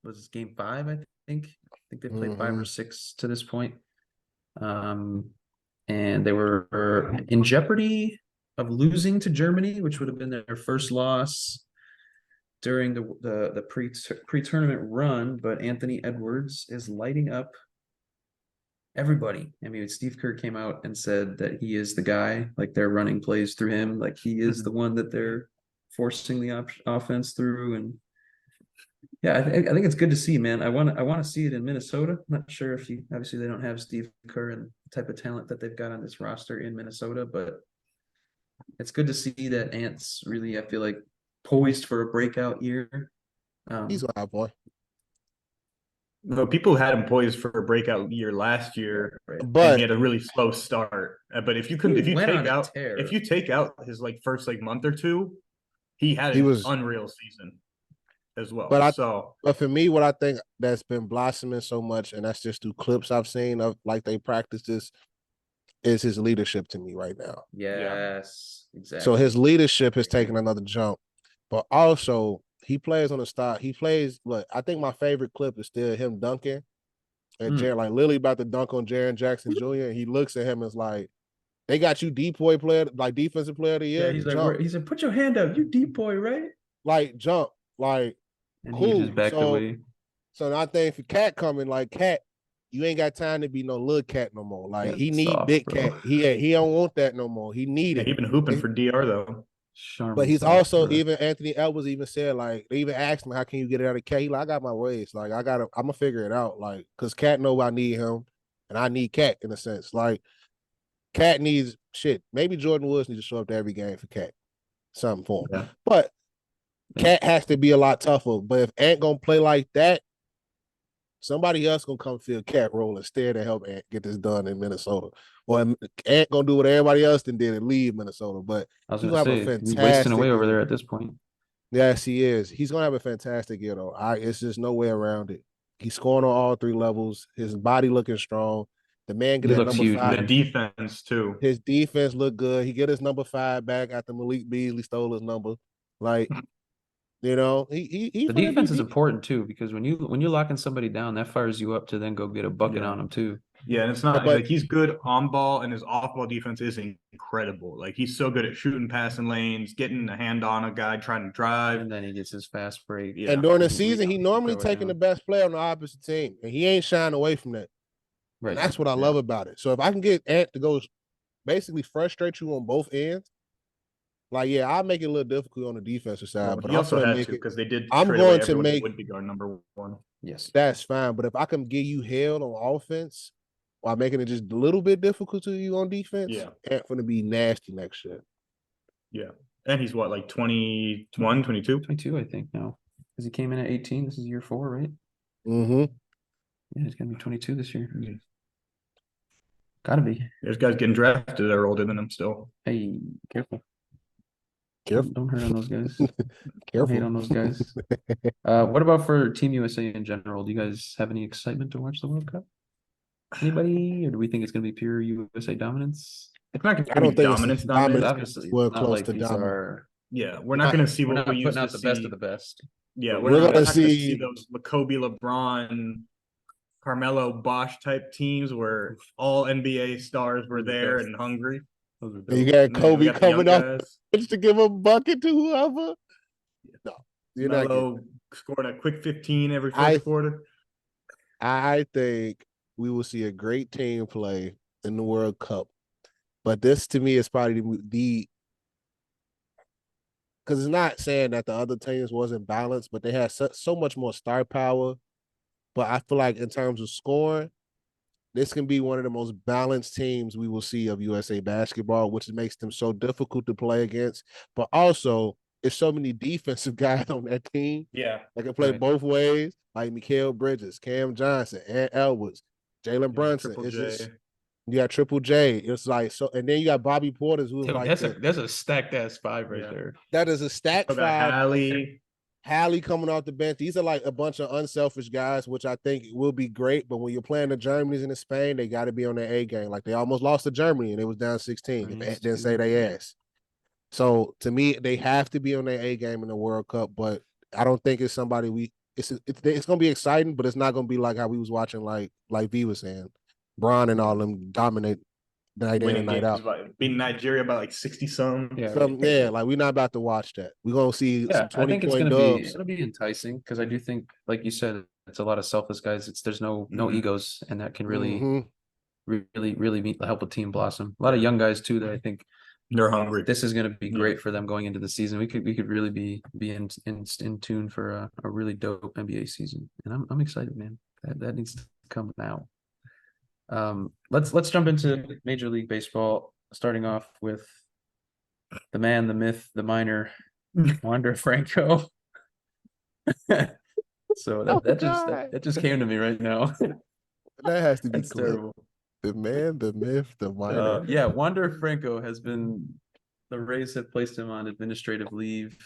this game 5, I think. I think they played 5 or 6 to this point. And they were in jeopardy of losing to Germany, which would have been their first loss during the pre-tournament run. But Anthony Edwards is lighting up everybody. I mean, Steve Kerr came out and said that he is the guy, like they're running plays through him, like he is the one that they're forcing the offense through. And yeah, I think it's good to see, man. I want to see it in Minnesota. I'm not sure if obviously they don't have Steve Kerr and the type of talent that they've got on this roster in Minnesota, but it's good to see that Ant's really, I feel like, poised for a breakout year. He's a hot boy. No, people had him poised for a breakout year last year, but and he had a really slow start. But if you take out his first month or two, he had an unreal season as well. But for me, what I think that's been blossoming so much, and that's just through clips I've seen of they practice this, is his leadership to me right now. Yes, exactly. So his leadership has taken another jump, but also he plays on the start. He plays. Look, I think my favorite clip is still him dunking, and Jared, Lily about to dunk on Jaren Jackson Jr. And he looks at him as like, they got you defensive player of the year. Yeah, he said, put your hand up. You depoy, right? Jump, and he just backed away. So I think for Cat coming, Cat, you ain't got time to be no little cat no more. He need big cat. He don't want that no more. He need it. He been hooping for DR though. But he's also even Anthony Edwards even said they even asked him, how can you get it out of Cat? He I got my ways. I'm gonna figure it out. Cause Cat know I need him and I need Cat in a sense. Cat needs shit. Maybe Jordan Woods needs to show up to every game for Cat. Something for him. Yeah. But Cat has to be a lot tougher. But if Ant gonna play like that, somebody else gonna come fill Cat role instead to help Ant get this done in Minnesota. Or Ant gonna do what everybody else did and leave Minnesota. But he's wasting away over there at this point. Yes, he is. He's gonna have a fantastic year though. It's just no way around it. He's scoring on all 3 levels. His body looking strong. The man get his number huge, 5. The defense too. His defense looked good. He get his number 5 back after Malik Beasley stole his number. You know, The defense is important too, because when you're locking somebody down, that fires you up to then go get a bucket on them too. Yeah, and it's not But like he's good on ball, and his off ball defense is incredible. Like he's so good at shooting, passing lanes, getting a hand on a guy trying to drive, and then he gets his fast break. Yeah. and during the He season, he normally throw it taking the down. best player on the opposite team, and he ain't shying away from that. Right. And that's what I love about it. So if I can get Ant to go basically frustrate you on both ends, like I'll make it a little difficult on the defensive side, Well, but he I'm also gonna had make to it. because they did I'm trade going away to everyone make- who would be guard number one. Yes. That's fine, but if I can give you hell on offense while making it just a little bit difficult to you on defense, Ant gonna be nasty next year. Yeah. And he's what, like 21, 22? 22, I think now. Because he came in at 18. This is year 4, right? Mm-hmm. Yeah, he's gonna be 22 this year. Gotta be. There's guys getting drafted that are older than him still. Hey, careful. Careful. Don't hurt on those guys. Don't Careful. hate on those guys. What about for Team USA in general? Do you guys have any excitement to watch the World Cup? Anybody? Or do we think it's gonna be pure USA dominance? It's not going I to don't be think it's dominance. dominance. Obviously, We're it's not close like to these dominant. are. Yeah, we're not going to see We're what not we putting used to out the best see. of the best. Yeah, But we're we're not gonna going to see see- those Kobe, LeBron, Carmelo, Bosch type teams where all NBA stars were there and hungry. Those are And you dope. got And then we Kobe got the young coming up guys. just to give a bucket to whoever. No, you're not getting Melo scoring a quick 15 every first I- quarter. I think we will see a great team play in the World Cup. But this to me is probably the because it's not saying that the other teams wasn't balanced, but they had so much more star power. But I feel like in terms of scoring, this can be one of the most balanced teams we will see of USA basketball, which makes them so difficult to play against. But also, there's so many defensive guys on that team Yeah. that can play Right. both ways, like Mikal Bridges, Cam Johnson, Ant Edwards, Jalen Brunson. Triple It's J. just you got Triple J. It's like so, and then you got Bobby Portis, who's Dude, like that's a stacked ass 5 right Yeah. there. that is a stack Still got five. Hallie. Hallie coming off the bench. These are like a bunch of unselfish guys, which I think will be great. But when you're playing the Germanys and the Spain, they got to be on their A game. Like they almost lost to Germany and it was down 16. If Ant didn't say they ass. So to me, they have to be on their A game in the World Cup. But I don't think it's somebody it's going to be exciting, but it's not going to be like how we was watching, like V was saying, Bron and all them dominate night in and night out. Beating Nigeria by like 60-some. Yeah, Like we're not about to watch that. We're gonna see some 20 I think it's point gonna dubs. be enticing because I do think, like you said, it's a lot of selfless guys. There's no egos, and that can really help a team blossom. A lot of young guys too that I think They're hungry. this is going to be great for them going into the season. We could really be in tune for a really dope NBA season, and I'm excited, man. That needs to come now. Let's jump into Major League Baseball, starting off with the man, the myth, the minor, Wander Franco. So that just came to me right now. That has to be That's clear. terrible. The man, the myth, the minor. Yeah, Wander Franco has been. The Rays have placed him on administrative leave,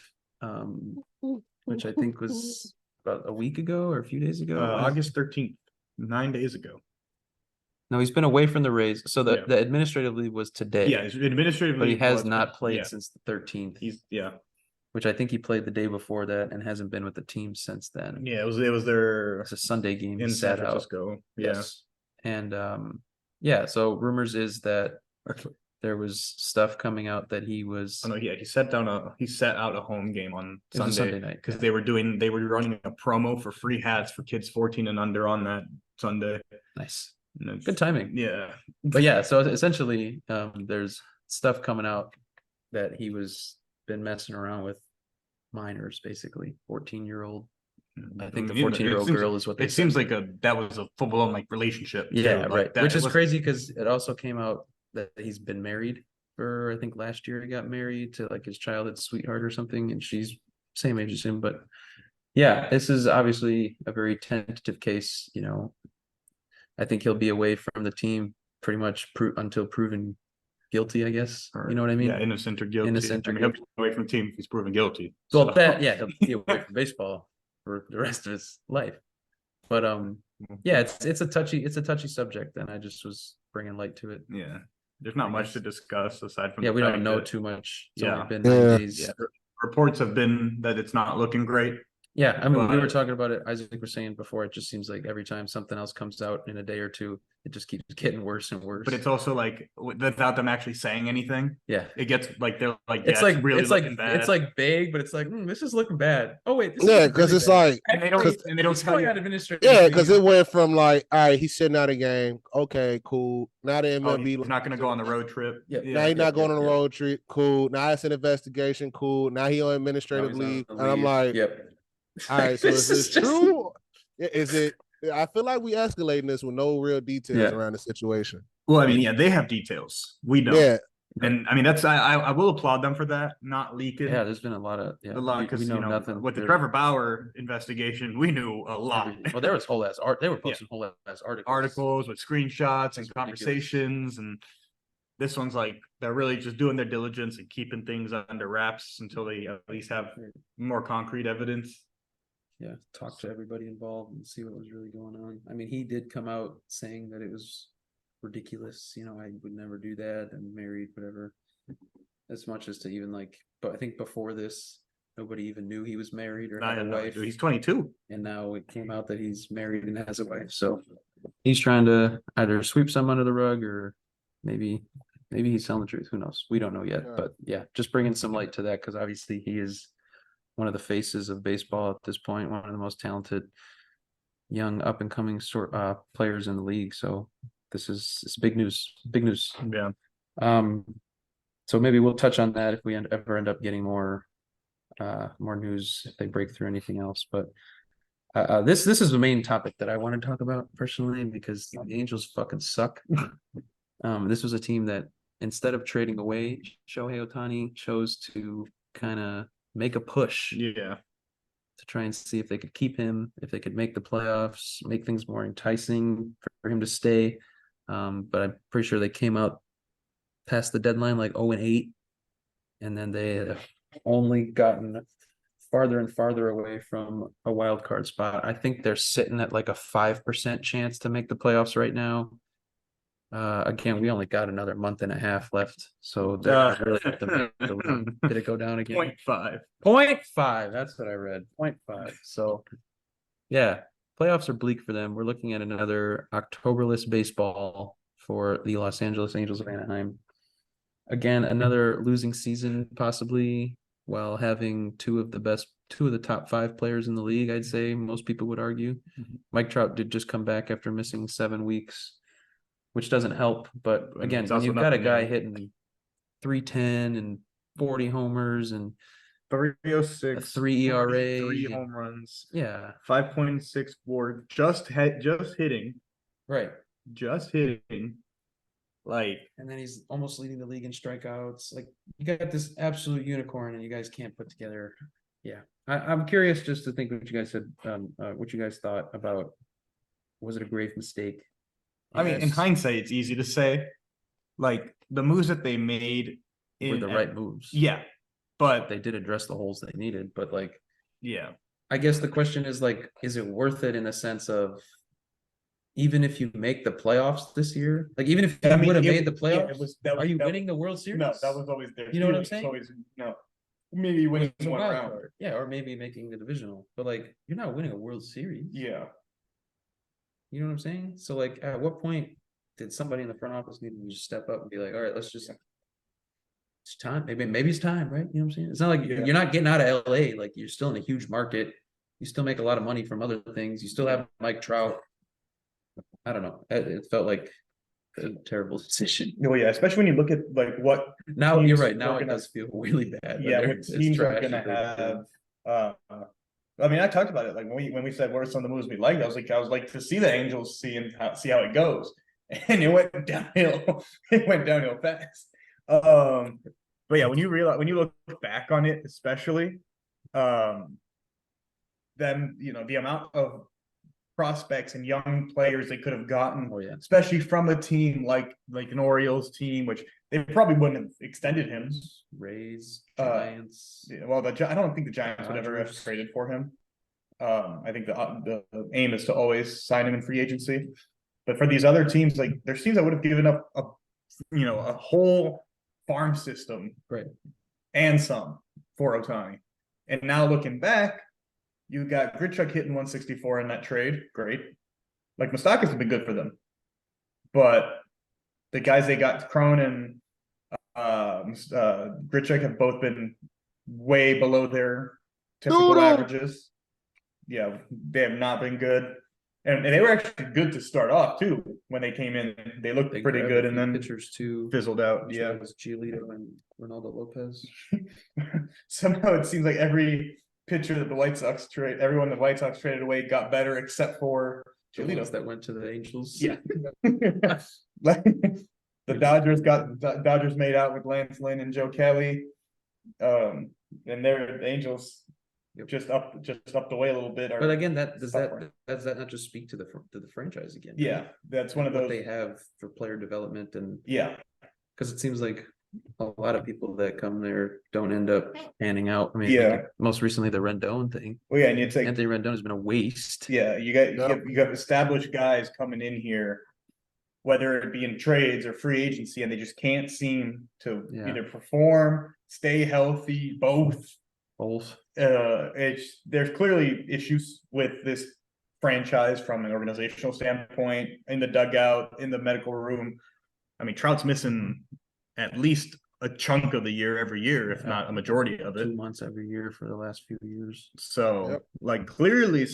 which I think was about a week ago or a few days ago. August 13th, 9 days ago. No, he's been away from the Rays. So the administrative leave was today. Yeah, it's administrative but he leave has not played yeah. since the 13th. Which I think he played the day before that and hasn't been with the team since then. Yeah, it was their It's a Sunday game in sat San Francisco. Out. Yes. And so rumors is that there was stuff coming out that he was. Oh no, yeah, he set out a home game on Sunday night because they were running a promo for free hats for kids 14 and under on that Sunday. Nice. Good timing. Yeah. But yeah, so essentially there's stuff coming out that he was been messing around with minors, basically 14-year-old. I think the 14-year-old girl is what they said. Seems like that was a full-blown like relationship. Yeah, too. right. Which is crazy because it also came out that he's been married for, I think last year he got married to like his childhood sweetheart or something, and she's same age as him. But yeah, this is obviously a very tentative case. I think he'll be away from the team pretty much until proven guilty, I guess. You know what I mean? Yeah, innocent or guilty. Innocent or he'll be away from the team if he's proven guilty. Well, he'll be away from baseball for the rest of his life. But yeah, it's a touchy subject, and I just was bringing light to it. Yeah, there's not much to discuss aside from we don't know too much. It's only been 9 days. Yeah. reports have been that it's not looking great. Yeah, I mean, we were But- talking about it. Isaac was saying before, it just seems like every time something else comes out in a day or two, it just keeps getting worse and worse. But it's also like without them actually saying anything, yeah, it gets like they're like, it's yeah, like really it's like looking bad. it's like vague, but it's like this is looking bad. Oh wait, this Yeah, is because really it's bad. like and they don't Actually, and they don't he's tell going you. on administrative yeah, leave. because it went from like, all right, he's sitting out a game. Okay, cool. Now the Oh, MLB he's not going to go on the road trip. Yeah. now he's not going on a yeah. road trip. Cool. Now it's an investigation. Cool. Now he on administrative leave. And I'm like, yep. all right, so This is is it just- true? Is it? I feel like we escalating this with no real details Yeah. around the situation. Well, I mean, yeah, they have details. We don't. Yeah, And I mean, that's I will applaud them for that, not leaking. Yeah, there's been a lot of because we know nothing with the really. Trevor Bauer investigation, we knew a lot. Well, there was whole ass art. They were posting whole ass Articles with screenshots and It's ridiculous. conversations, and this one's like they're really just doing their diligence and keeping things under wraps until they at least have more concrete evidence. Yeah, talk to everybody involved and see what was really going on. I mean, he did come out saying that it was ridiculous. I would never do that. I'm married, whatever. As much as to even like, but I think before this, nobody even knew he was married or had a wife. He's 22. And now it came out that he's married and has a wife. So he's trying to either sweep some under the rug or maybe he's telling the truth. Who knows? We don't know yet. Yeah. But yeah, just bringing some light to that because obviously he is one of the faces of baseball at this point, one of the most talented young up and coming players in the league. So it's big news. Big news. Yeah. So maybe we'll touch on that if we ever end up getting more news if they break through anything else. But this is the main topic that I want to talk about personally because the Angels fucking suck. This was a team that instead of trading away Shohei Ohtani chose to kind of make a push Yeah. to try and see if they could keep him, if they could make the playoffs, make things more enticing for him to stay. But I'm pretty sure they came out past the deadline like 0-8, and then they have only gotten farther and farther away from a wild card spot. I think they're sitting at like a 5% chance to make the playoffs right now. Again, we only got another month and a half left, so they really have to make the run. Did it go down again? 0.5. 0.5. That's what I read. 0.5. So, yeah, playoffs are bleak for them. We're looking at another Octoberless baseball for the Los Angeles Angels of Anaheim. Again, another losing season, possibly, while having two of the top 5 players in the league. I'd say most people would argue. Mike Trout did just come back after missing 7 weeks, which doesn't help. But again, when you've got a guy hitting 310 and 40 homers and 306, a 3 ERA, 3 home runs, yeah, 5.6 WAR, just hitting, right. like, And then he's almost leading the league in strikeouts. Like you got this absolute unicorn, and you guys can't put together. Yeah, I'm curious just to think what you guys said, what you guys thought about. Was it a grave mistake? I mean, in hindsight, it's easy to say, like the moves that they made were the right moves. Yeah, but They did address the holes they needed, but like, yeah, I guess the question is like, is it worth it in the sense of even if you make the playoffs this year, like even if you would have made the playoffs, are you winning the World Series? No, that was always there. You know what I'm saying? Always, no, maybe winning It's a one wild round. card. Yeah, or maybe making the divisional, but like you're not winning a World Series. Yeah, You know what I'm saying? So like, at what point did somebody in the front office need to just step up and be like, all right, it's time. Maybe it's time, right? You know what I'm saying? It's not like you're not getting out of LA. Like you're still in a huge market. You still make a lot of money from other things. You still have Mike Trout. I don't know. It felt like a terrible decision. well, yeah, especially when you look at like what. Now teams you're right. Now are it gonna- does feel really bad. Yeah, what It's teams are trash gonna that they did. have. I mean, I talked about it like when we said what are some of the moves we liked. I was like to see the Angels see how it goes, and it went downhill. It went downhill fast. But yeah, when you look back on it, especially, then the amount of prospects and young players they could have gotten, Oh yeah. especially from a team like an Orioles team, which they probably wouldn't have extended him. Rays, Giants. Giants. Yeah, well, I don't think the Giants would ever have Dodgers. traded for him. I think the aim is to always sign him in free agency. But for these other teams, like there's teams that would have given up a whole farm system, Right. and some for Ohtani. And now looking back, you got Grichuk hitting 164 in that trade. Great. Like Moustakas has been good for them. But the guys they got, Crone and Grichuk, have both been way below their typical averages. Yeah, they have not been good. And they were actually good to start off too. When they came in, they looked pretty good, and then pitchers too fizzled out. Yeah, it was Giolito and Ronaldo Lopez. Somehow it seems like every pitcher that the White Sox trade, everyone the White Sox traded away got better except for Giolito that went to the Angels. Yeah, the Dodgers made out with Lance Lynn and Joe Kelly, and the Angels. Just up the way a little bit. But again, does that not just speak to the franchise again? Yeah, right? That's one of those they have for player development and because it seems like a lot of people that come there don't end up panning out. I mean, most recently the Rendon thing. Well, yeah, and it's like Anthony Rendon has been a waste. Yeah, you got established guys coming in here, whether it be in trades or free agency, and they just can't seem to either perform, stay healthy, both. There's clearly issues with this franchise from an organizational standpoint, in the dugout, in the medical room. I mean, Trout's missing at least a chunk of the year every year, if not a majority of it. 2 months every year for the last few years. So, like, clearly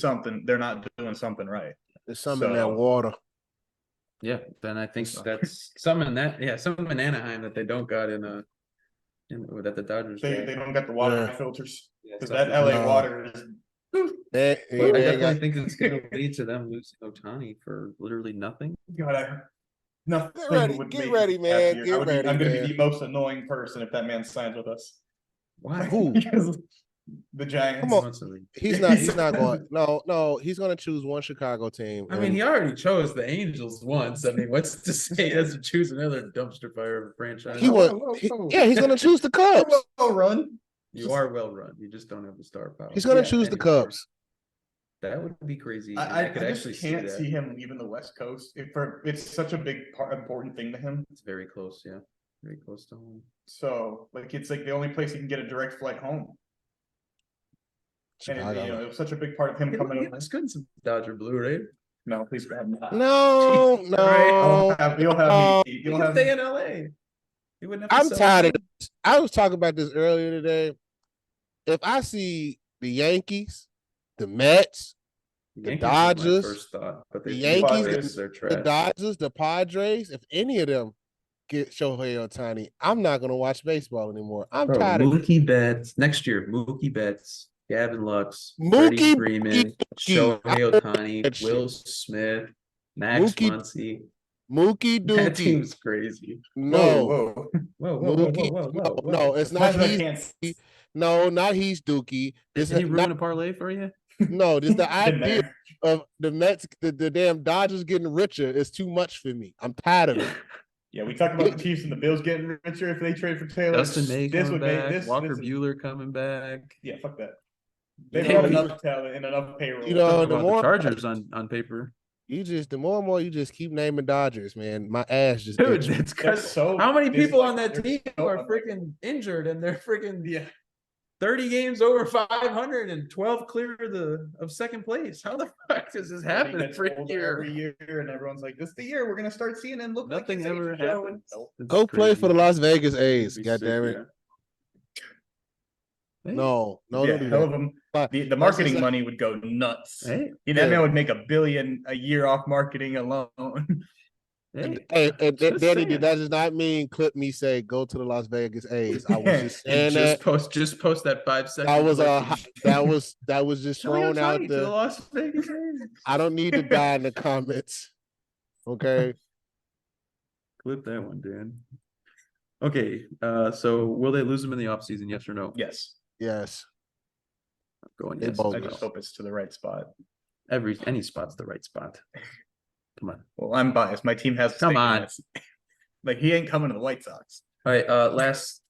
they're not doing something right. There's something in that water. Yeah, then I think that's some in Anaheim that they don't got that the Dodgers. They don't got the water filters because that LA water is. I definitely think it's going to lead to them losing Ohtani for literally nothing. God, Get ready, man. I'm going to be the most annoying person if that man signs with us. Why? Who? Because the Giants. Come on. He's not going. No. He's going to choose one Chicago team. I mean, he already chose the Angels once. I mean, what's to say he doesn't choose another dumpster fire of a franchise? He's going to choose the Cubs. Well run. You are well run. You just don't have the star power. He's going to choose the Cubs. That would be crazy. I could actually can't see him leaving the West Coast. It's such a big important thing to him. It's very close, yeah. Very close to home. So, it's like the only place he can get a direct flight home. And it was such a big part of him coming up. It's good in some Dodger blue, right? No, please grab me. No. You'll have me. You'll have stay in LA. I'm tired of this. I was talking about this earlier today. If I see the Yankees, the Mets, the Dodgers, the Yankees, the Dodgers, the Padres, if any of them get Shohei Ohtani, I'm not going to watch baseball anymore. I'm tired of Mookie Betts. Next year, Mookie Betts, Gavin Lux, Freddie Freeman, Shohei Ohtani, Will Smith, Max Muncy. Mookie Dookie. That team's crazy. No. Whoa. No, it's not he's. No, not he's Dookie. Did he ruin a parlay for you? No, just the idea of the Mets, the damn Dodgers getting richer is too much for me. I'm tired of it. Yeah, we talk about the Chiefs and the Bills getting richer if they trade for Taylor. Dustin May coming back. Walker Buehler coming back. Yeah, fuck that. They've got enough talent and enough payroll. The Chargers on paper. The more and more you just keep naming Dodgers, man. My ass just. Dude, it's because how many people on that team are freaking injured and they're freaking 30 games over 500 and 12 clear of second place. How the fuck does this happen every year? And everyone's like, "This is the year we're gonna start seeing them look nothing like ever happens." Go play for the Las Vegas A's. God damn it! Hey. No. Hell of them. The marketing money would go nuts. Hey. That man would make $1 billion a year off marketing alone. Hey, Danny, that does not mean clip me say go to the Las Vegas A's. I was just saying just post that 5 seconds. That was just thrown out there. The Las Vegas A's. I don't need to die in the comments. Okay. Clip that one, Dan. Okay. So will they lose him in the offseason? Yes or no? Yes. Yes. I'm going yes. I just hope it's to the right spot. Any spot's the right spot. Come on. Well, I'm biased. My team has. Come on. Like he ain't coming to the White Sox. All right.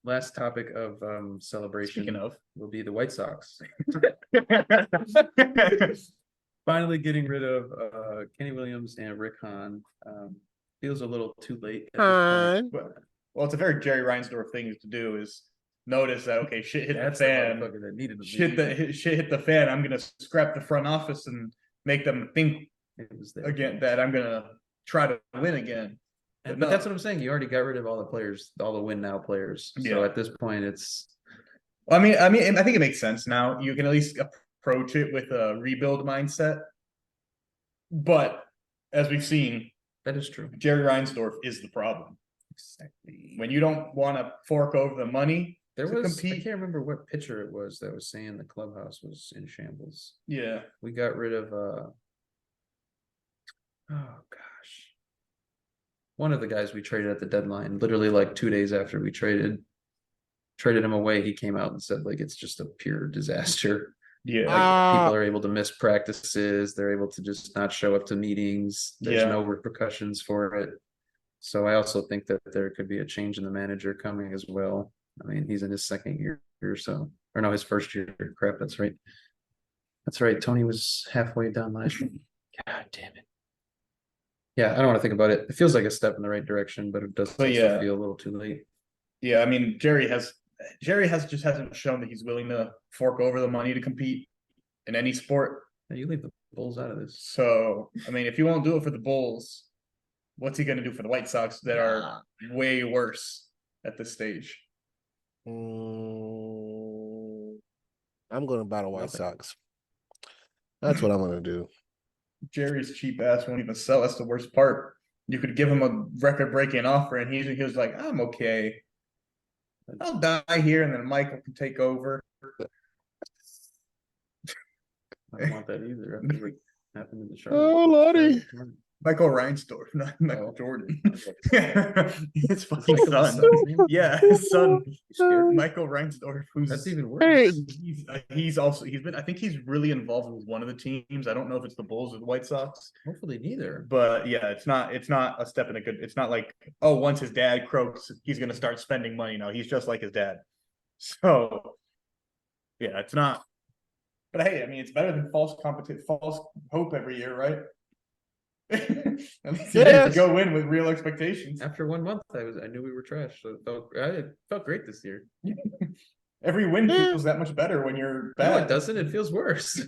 Last topic of celebration. Speaking of, will be the White Sox. Finally getting rid of Kenny Williams and Rick Hahn. Feels a little too late. Well, it's a very Jerry Reinsdorf thing to do. Is notice that, okay, shit hit That's the the fan. motherfucker that needed to Shit hit the fan. I'm gonna scrap the front office and make them think again that I'm gonna try to win again. But that's what I'm saying. You already got rid of all the players, all the win now players. So Yeah. at this point, it's I mean, I think it makes sense now. You can at least approach it with a rebuild mindset. But as we've seen, that is true. Jerry Reinsdorf is the problem. Exactly. When you don't want to fork over the money There to was compete. I can't remember what pitcher it was that was saying the clubhouse was in shambles. Yeah. We got rid of oh gosh. One of the guys we traded at the deadline, literally like 2 days after we traded him away, he came out and said like it's just a pure disaster. Yeah. Like people are able to miss practices, they're able to just not show up to meetings. There's no repercussions for it. So I also think that there could be a change in the manager coming as well. I mean, he's in his second year or so. Or no, his first year. Crap, that's right. That's right. Tony was halfway done last year. God damn it. Yeah, I don't want to think about it. It feels like a step in the right direction, but it does also feel a little too late. Yeah, I mean, Jerry just hasn't shown that he's willing to fork over the money to compete in any sport. Now you leave the Bulls out of this. So, I mean, if he won't do it for the Bulls, what's he going to do for the White Sox that are way worse at this stage? I'm going to buy the White Sox. That's what I'm going to do. Jerry's cheap ass won't even sell. That's the worst part. You could give him a record-breaking offer, and he was like, "I'm okay. I'll die here, and then Michael can take over." I don't want that either. After what happened in the Charlotte. Oh, Lordy. Michael Reinsdorf, not Michael Jordan. His fucking Michael's son. son's name? Yeah, his son, Michael Reinsdorf, who's That's even worse. Hey, I think he's really involved with one of the teams. I don't know if it's the Bulls or the White Sox. Hopefully neither. But yeah, it's not a step in a good. It's not like, oh, once his dad croaks, he's gonna start spending money. No, he's just like his dad. So yeah, it's not. But hey, I mean, it's better than false hope every year, right? At least you get to go in with real expectations. After 1 month, I knew we were trash, so it felt great this year. Every win feels that much better when you're bad. No, it doesn't. It feels worse.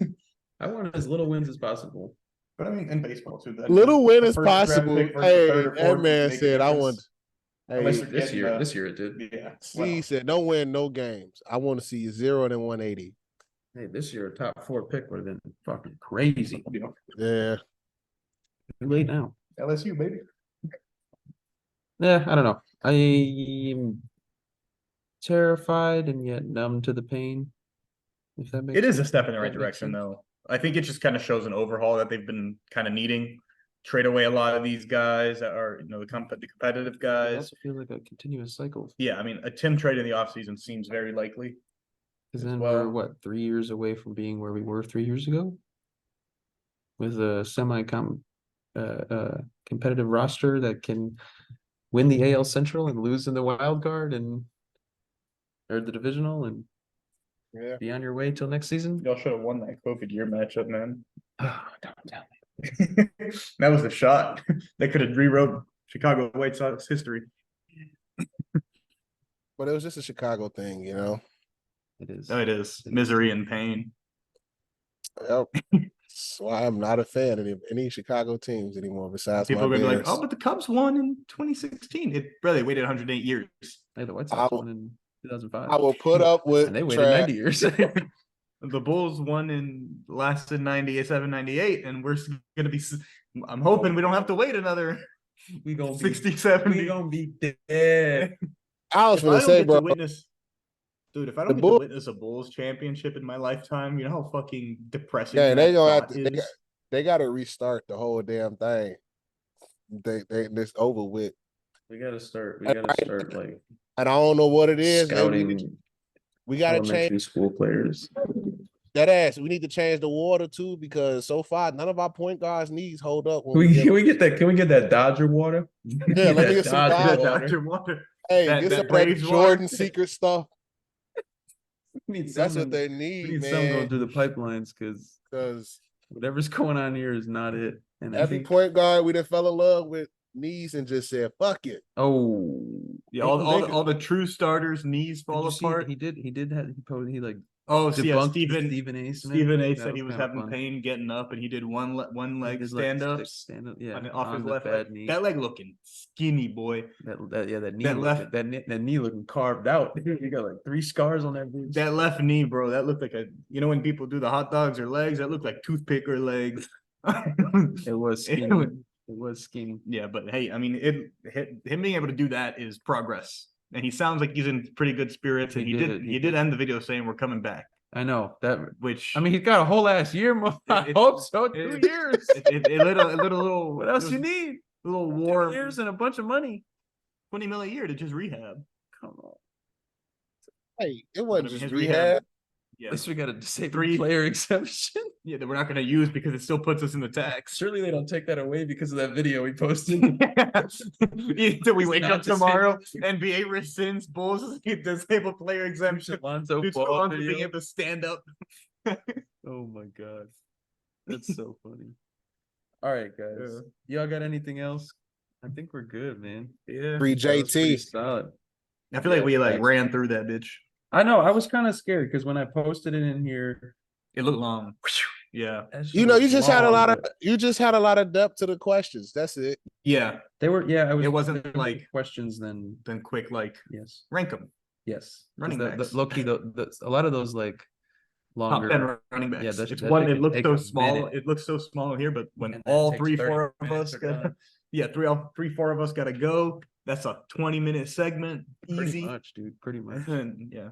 I want as little wins as possible. But I mean, in baseball too. Little win is possible. Hey, that man said, "I want." Hey, this year it did. Yeah. He said, "Don't win no games. I want to see 0 and 180." Hey, this year a top 4 pick would have been fucking crazy. Yeah. Too late now. LSU, baby. Yeah, I don't know. I'm terrified and yet numb to the pain. If that makes It is sense. a step in the right direction, though. I think it just kind of shows an overhaul that they've been kind of needing. Trade away a lot of these guys that are, the competitive It guys. also feels like a continuous cycle. Yeah, I mean, a Tim trade in the offseason seems very likely. Because then we're what, 3 years away from being where we were 3 years ago, with a competitive roster that can win the AL Central and lose in the wild card or the divisional and be on your way till next season. Y'all should have won that COVID year matchup, man. Oh, don't tell me. That was the shot. They could have rewrote Chicago White Sox history. But it was just a Chicago thing, It is. No, it is. Misery and pain. Yep. So I'm not a fan of any Chicago teams anymore besides People are my going to be like, Bears. oh, but the Cubs won in 2016. They waited 108 years. Hey, the White Sox won in 2005. I will put up with and they waited trash. 90 years. The Bulls won in lasted 97, 98, and we're going to be. I'm hoping we don't have to wait another. We gonna 60, 70. We gonna be dead. I was going to say, bro. Dude, if I don't get to witness a Bulls championship in my lifetime, you know how fucking depressing. Yeah, they gonna have to. They got to restart the whole damn thing. It's over with. We gotta start. We gotta start like. And I don't know what it is. Scouting. We gotta change school players. that ass. We need to change the water too because so far none of our point guards' knees hold up. Can we get that? Can we get that Dodger water? Yeah, let me get some Dodger water. Hey, get some of that Jordan secret stuff. That's what they need, we need man. some going through the pipelines because whatever's going on here is not it. And every point guard we done fell in love with knees and just said, "Fuck it." Oh, Yeah, Hey, all the true starters knees did fall you see apart. he did have he like Oh, so yeah, debunked Stephen A. Smith. Stephen A. That said he was kinda having fun. pain getting up, and he did one leg His stand leg ups stand up, yeah, off his on the left bad leg. knee. That leg looking skinny, boy. That knee that left- that knee looking carved out. You got like 3 scars on that bitch. That left knee, bro. That looked like when people do the hot dogs or legs, that looked like toothpick or legs. It was skinny. It was skinny. Yeah, but hey, I mean, him being able to do that is progress, and he sounds like he's in pretty good spirits. And he did end the video saying we're coming back. I know that. Which I mean, he's got a whole ass year. I hope so. 2 years. A little. What else you need? A little war. 2 years and a bunch of money. $20 million a year to just rehab. Come on. Hey, it wasn't I mean, just his rehab. Yeah, At least we got a disabled 3 player exemption. yeah, that we're not going to use because it still puts us in the tax. Surely they don't take that away because of that video we posted. Until we wake Not up tomorrow, NBA rescinds Bulls disabled player exemption. Lonzo Due to Ball Lonzo being video. able to stand up. Oh my god, that's so funny. All right, guys, y'all got anything else? I think we're good, man. Yeah, Free That was pretty JT. solid. I feel like we thanks. ran through that bitch. I know. I was kind of scared because when I posted it in here, It looked long. Yeah, that shit You know, was you just had a long, lot of but depth to the questions. That's it. yeah. They were, yeah. It wasn't there were like- questions. Then Then quick, like yes, rank them. yes. Running backs. Low key, a lot of those like Top longer. 10 running backs. Yeah, that It's that one. shit It could looks take so a small. minute. It looks so small here, but when And that all takes 3, 30 4 of minutes us are got, done. yeah, 3, 4 of us got to go. That's a 20-minute segment. Pretty Easy. much, dude. Pretty much. And yeah.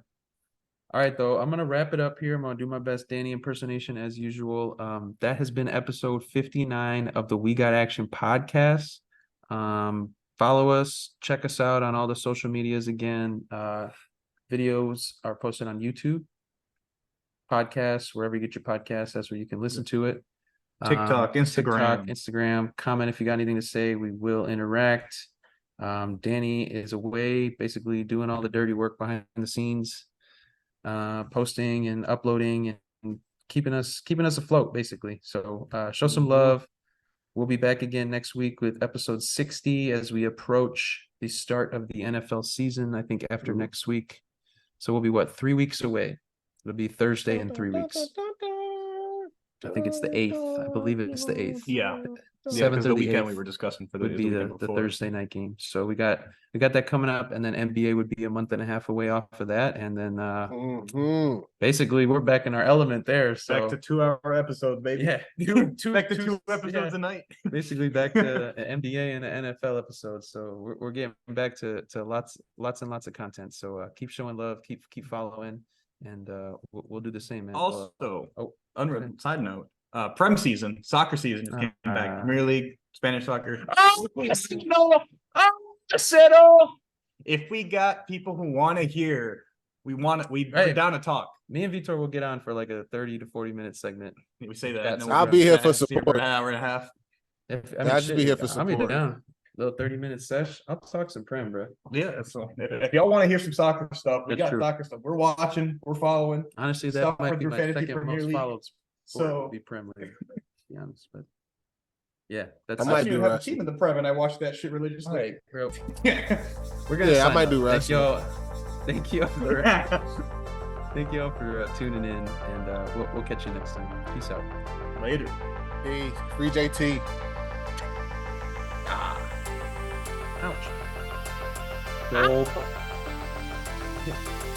All right, though, I'm gonna wrap it up here. I'm gonna do my best Danny impersonation as usual. That has been episode 59 of the We Got Action podcast. Follow us, check us out on all the social medias again. Videos are posted on YouTube, podcasts, wherever you get your podcasts, that's where you can listen to it. TikTok, Instagram. Instagram. Comment if you got anything to say. We will interact. Danny is away, basically doing all the dirty work behind the scenes. Posting and uploading and keeping us afloat, basically. So show some love. We'll be back again next week with episode 60 as we approach the start of the NFL season, I think after next week. So we'll be 3 weeks away. It'll be Thursday in 3 weeks. I think it's the 8th. I believe it's the 8th. Yeah. Yeah, because the weekend we were discussing for would be the Thursday night game. So we got that coming up, and then NBA would be a month and a half away off of that, and then basically we're back in our element there. So back to 2-hour episodes, baby. yeah, back to 2 episodes a night. basically back to an NBA and an NFL episode. So we're getting back to lots and lots of content. So keep showing love, keep following, and we'll do the same, man. Also, side note. Prem season, soccer season just came back. Premier League, Spanish soccer. If we got people who want to hear, we're down to talk. Me and Vitor will get on for like a 30 to 40 minute segment. We say that. That's- and then I'll we'll be here back for for support. an hour and a half. I'll just be here for I'll be support. down. Little 30-minute sesh. I'll talk some Prem, bro. Yeah. So if y'all want to hear some soccer stuff, we That's got true. soccer stuff. We're watching. We're following. Honestly, that Stuff might for be your my fantasy second Premier most League. followed sport So would be Prem League, to be honest. But yeah, that's I might I do do have a wrestling. team in the Prem, and I watch that shit religiously. all right, bro. Yeah. We're gonna Yeah, I sign might off. do wrestling. Thank you all for tuning in, and we'll catch you next time. Peace out. Later. Hey, free JT. Ouch. Go. Yeah.